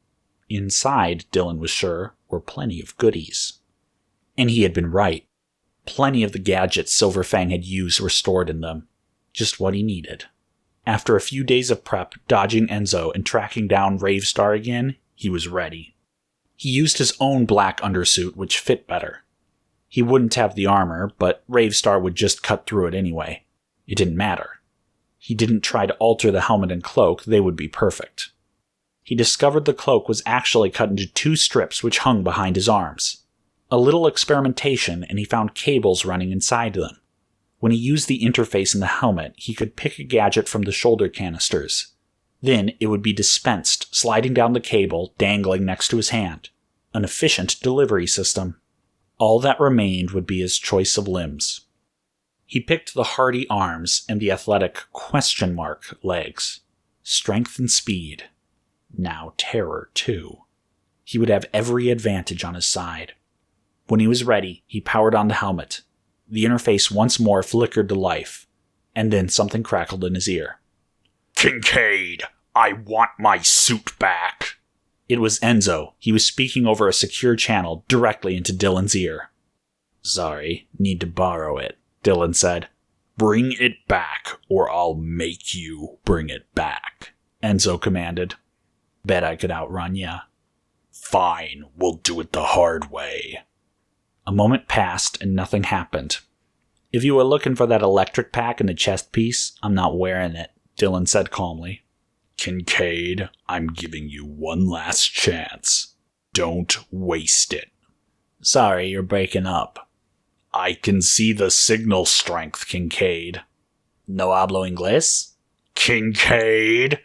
Speaker 2: Inside, Dillon was sure, were plenty of goodies. And he had been right. Plenty of the gadgets SilverFang had used were stored in them. Just what he needed. After a few days of prep, dodging Enzo and tracking down Ravestar again, he was ready. He used his own black undersuit, which fit better. He wouldn't have the armor, but Ravestar would just cut through it anyway. It didn't matter. He didn't try to alter the helmet and cloak, they would be perfect. He discovered the cloak was actually cut into 2 strips which hung behind his arms. A little experimentation, and he found cables running inside them. When he used the interface in the helmet, he could pick a gadget from the shoulder canisters. Then it would be dispensed, sliding down the cable, dangling next to his hand. An efficient delivery system. All that remained would be his choice of limbs. He picked the hardy arms and the athletic legs. Strength and speed. Now terror, too. He would have every advantage on his side. When he was ready, he powered on the helmet. The interface once more flickered to life, and then something crackled in his ear.
Speaker 1: Kincaid, I want my suit back.
Speaker 2: It was Enzo. He was speaking over a secure channel directly into Dillon's ear. Sorry, need to borrow it, Dillon said.
Speaker 1: Bring it back, or I'll make you bring it back,
Speaker 2: Enzo commanded. Bet I could outrun ya.
Speaker 1: Fine, we'll do it the hard way.
Speaker 2: A moment passed and nothing happened. If you were looking for that electric pack in the chest piece, I'm not wearing it, Dillon said calmly.
Speaker 1: Kincaid, I'm giving you one last chance. Don't waste it.
Speaker 2: Sorry, you're breaking up.
Speaker 1: I can see the signal strength, Kincaid.
Speaker 2: No hablo inglés?
Speaker 1: Kincaid!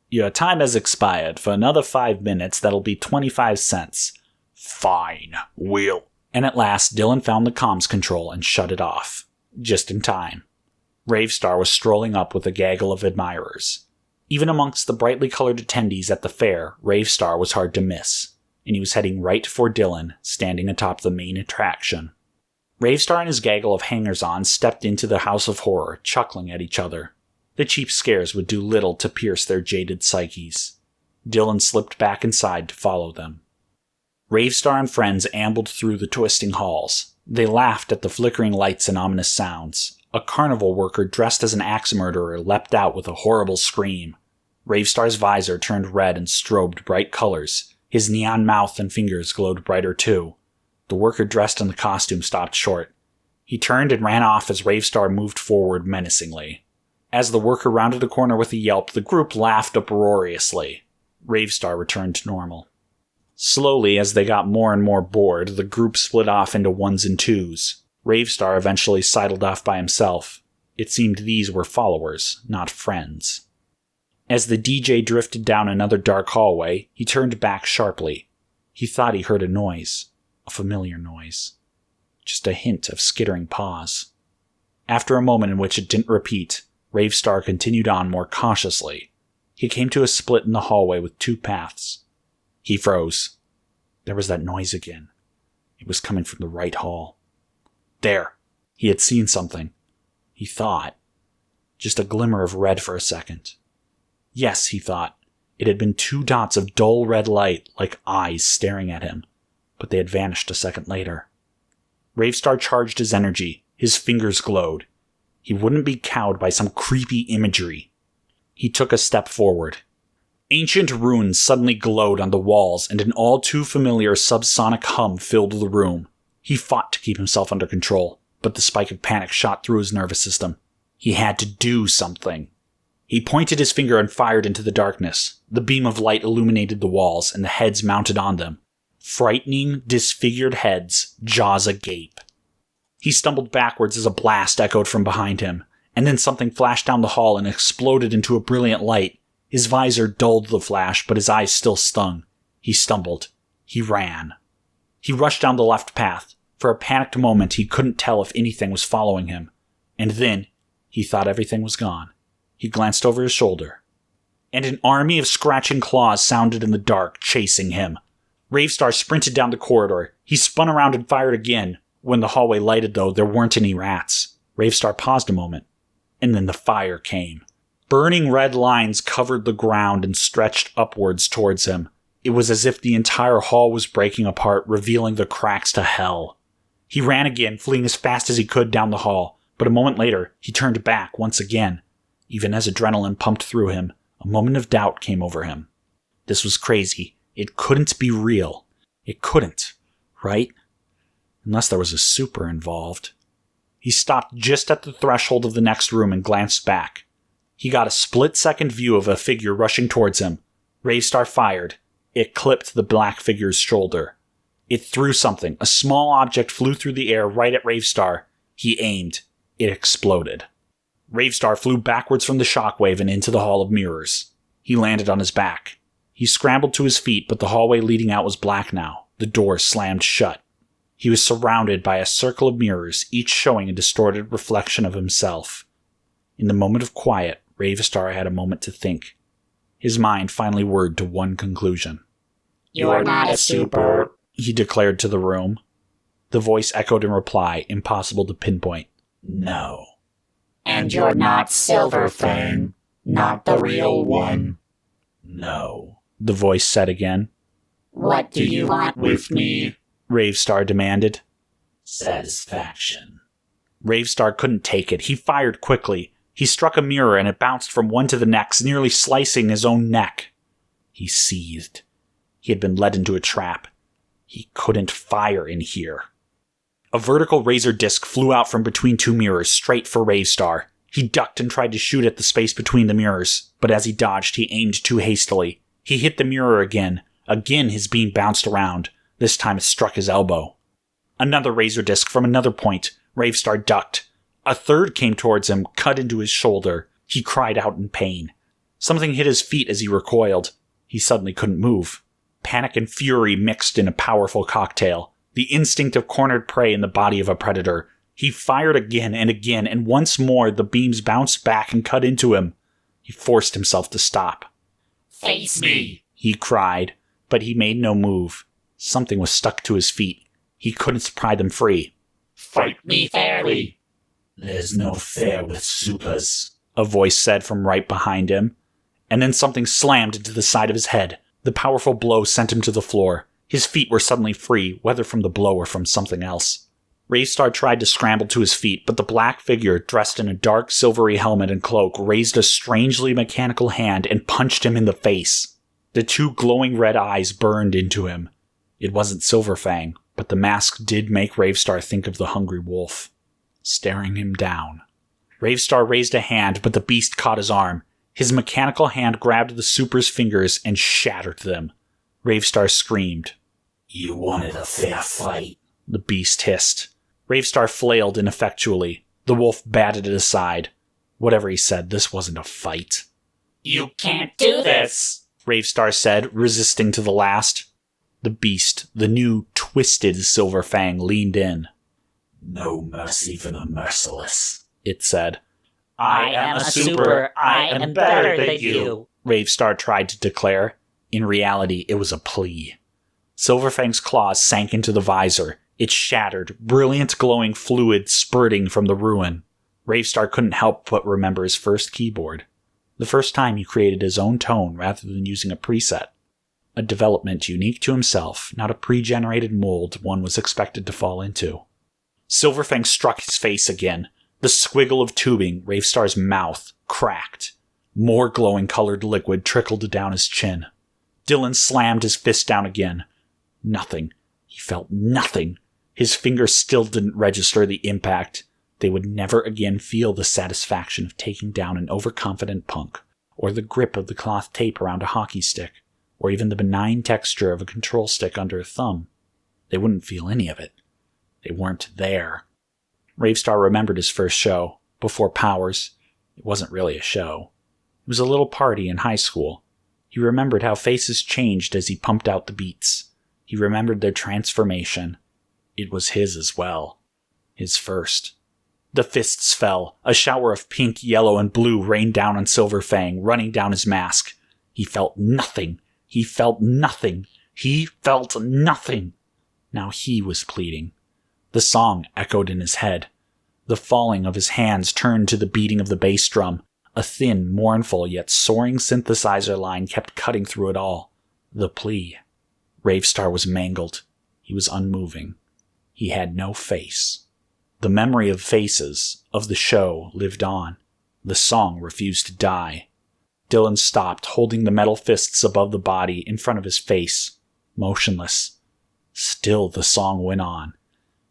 Speaker 2: Your time has expired. For another 5 minutes, that'll be 25 cents.
Speaker 1: Fine, we'll...
Speaker 2: And at last, Dillon found the comms control and shut it off. Just in time. Ravestar was strolling up with a gaggle of admirers. Even amongst the brightly colored attendees at the fair, Ravestar was hard to miss, and he was heading right for Dillon, standing atop the main attraction.
Speaker 1: Ravestar and his gaggle of hangers-on stepped into the House of Horror, chuckling at each other. The cheap scares would do little to pierce their jaded psyches. Dillon slipped back inside to follow them. Ravestar and friends ambled through the twisting halls. They laughed at the flickering lights and ominous sounds. A carnival worker dressed as an axe murderer leapt out with a horrible scream. Ravestar's visor turned red and strobed bright colors. His neon mouth and fingers glowed brighter too. The worker dressed in the costume stopped short. He turned and ran off as Ravestar moved forward menacingly. As the worker rounded a corner with a yelp, the group laughed uproariously. Ravestar returned to normal. Slowly, as they got more and more bored, the group split off into ones and twos. Ravestar eventually sidled off by himself. It seemed these were followers, not friends. As the DJ drifted down another dark hallway, he turned back sharply. He thought he heard a noise. A familiar noise. Just a hint of skittering paws. After a moment in which it didn't repeat, Ravestar continued on more cautiously. He came to a split in the hallway with two paths. He froze. There was that noise again. It was coming from the right hall. There. He had seen something. He thought. Just a glimmer of red for a second. Yes, he thought. It had been two dots of dull red light, like eyes staring at him. But they had vanished a second later. Ravestar charged his energy. His fingers glowed. He wouldn't be cowed by some creepy imagery. He took a step forward. Ancient runes suddenly glowed on the walls, and an all-too-familiar subsonic hum filled the room. He fought to keep himself under control, but the spike of panic shot through his nervous system. He had to do something. He pointed his finger and fired into the darkness. The beam of light illuminated the walls, and the heads mounted on them. Frightening, disfigured heads, jaws agape. He stumbled backwards as a blast echoed from behind him, and then something flashed down the hall and exploded into a brilliant light. His visor dulled the flash, but his eyes still stung. He stumbled. He ran. He rushed down the left path. For a panicked moment, he couldn't tell if anything was following him. And then, he thought everything was gone. He glanced over his shoulder. And an army of scratching claws sounded in the dark, chasing him. Ravestar sprinted down the corridor. He spun around and fired again. When the hallway lighted, though, there weren't any rats. Ravestar paused a moment. And then the fire came. Burning red lines covered the ground and stretched upwards towards him. It was as if the entire hall was breaking apart, revealing the cracks to hell. He ran again, fleeing as fast as he could down the hall, but a moment later, he turned back once again. Even as adrenaline pumped through him, a moment of doubt came over him. This was crazy. It couldn't be real. It couldn't, right? Unless there was a super involved. He stopped just at the threshold of the next room and glanced back. He got a split-second view of a figure rushing towards him. Ravestar fired. It clipped the black figure's shoulder. It threw something. A small object flew through the air right at Ravestar. He aimed. It exploded. Ravestar flew backwards from the shockwave and into the Hall of Mirrors. He landed on his back. He scrambled to his feet, but the hallway leading out was black now. The door slammed shut. He was surrounded by a circle of mirrors, each showing a distorted reflection of himself. In the moment of quiet, Ravestar had a moment to think. His mind finally whirred to one conclusion.
Speaker 4: "You're not a super,"
Speaker 1: he declared to the room. The voice echoed in reply, impossible to pinpoint.
Speaker 2: No.
Speaker 4: "And you're not SilverFang, not the real one."
Speaker 2: No.
Speaker 1: The voice said again.
Speaker 4: "What do you want with me?"
Speaker 1: Ravestar demanded.
Speaker 2: Satisfaction.
Speaker 1: Ravestar couldn't take it. He fired quickly. He struck a mirror and it bounced from one to the next, nearly slicing his own neck. He seethed. He had been led into a trap. He couldn't fire in here. A vertical razor disc flew out from between two mirrors, straight for Ravestar. He ducked and tried to shoot at the space between the mirrors, but as he dodged, he aimed too hastily. He hit the mirror again. Again his beam bounced around. This time it struck his elbow. Another razor disc from another point. Ravestar ducked. A third came towards him, cut into his shoulder. He cried out in pain. Something hit his feet as he recoiled. He suddenly couldn't move. Panic and fury mixed in a powerful cocktail. The instinct of cornered prey in the body of a predator. He fired again, and once more the beams bounced back and cut into him. He forced himself to stop.
Speaker 4: "Face me,"
Speaker 1: he cried, but he made no move. Something was stuck to his feet. He couldn't pry them free.
Speaker 4: fight me fairly.
Speaker 3: There's no fair with supers,
Speaker 1: a voice said from right behind him. And then something slammed into the side of his head. The powerful blow sent him to the floor. His feet were suddenly free, whether from the blow or from something else. Ravestar tried to scramble to his feet, but the black figure, dressed in a dark silvery helmet and cloak, raised a strangely mechanical hand and punched him in the face. The two glowing red eyes burned into him. It wasn't SilverFang, but the mask did make Ravestar think of the hungry wolf, staring him down. Ravestar raised a hand, but the beast caught his arm. His mechanical hand grabbed the super's fingers and shattered them. Ravestar screamed.
Speaker 3: You wanted a fair fight,
Speaker 1: the beast hissed. Ravestar flailed ineffectually. The wolf batted it aside. Whatever he said, this wasn't a fight.
Speaker 4: You can't do this,
Speaker 1: Ravestar said, resisting to the last. The beast, the new, twisted SilverFang, leaned in.
Speaker 3: No mercy for the merciless,
Speaker 1: it said.
Speaker 4: I am a super. I am better than you,
Speaker 1: Ravestar tried to declare. In reality, it was a plea. SilverFang's claws sank into the visor. It shattered, brilliant glowing fluid spurting from the ruin. Ravestar couldn't help but remember his first keyboard. The first time he created his own tone rather than using a preset. A development unique to himself, not a pre-generated mold one was expected to fall into. SilverFang struck his face again. The squiggle of tubing, Ravestar's mouth, cracked. More glowing colored liquid trickled down his chin. Dillon slammed his fist down again. Nothing. He felt nothing. His fingers still didn't register the impact. They would never again feel the satisfaction of taking down an overconfident punk, or the grip of the cloth tape around a hockey stick, or even the benign texture of a control stick under a thumb. They wouldn't feel any of it. They weren't there. Ravestar remembered his first show, before Powers. It wasn't really a show. It was a little party in high school. He remembered how faces changed as he pumped out the beats. He remembered their transformation. It was his as well. His first. The fists fell. A shower of pink, yellow, and blue rained down on SilverFang, running down his mask. He felt nothing. He felt nothing. He felt nothing. Now he was pleading. The song echoed in his head. The falling of his hands turned to the beating of the bass drum. A thin, mournful, yet soaring synthesizer line kept cutting through it all. The plea. Ravestar was mangled. He was unmoving. He had no face. The memory of faces, of the show, lived on. The song refused to die. Dillon stopped, holding the metal fists above the body in front of his face, motionless. Still the song went on.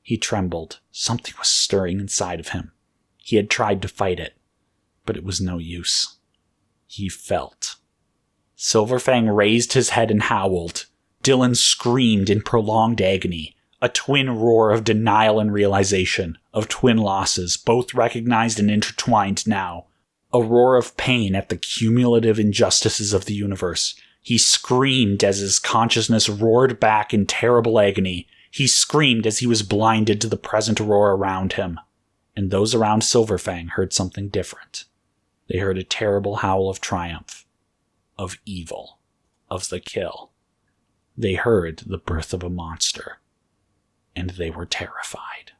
Speaker 1: He trembled. Something was stirring inside of him. He had tried to fight it, but it was no use. He felt. SilverFang raised his head and howled. Dillon screamed in prolonged agony, a twin roar of denial and realization, of twin losses, both recognized and intertwined now. A roar of pain at the cumulative injustices of the universe. He screamed as his consciousness roared back in terrible agony. He screamed as he was blinded to the present roar around him. And those around SilverFang heard something different. They heard a terrible howl of triumph, of evil, of the kill. They heard the birth of a monster, and they were terrified.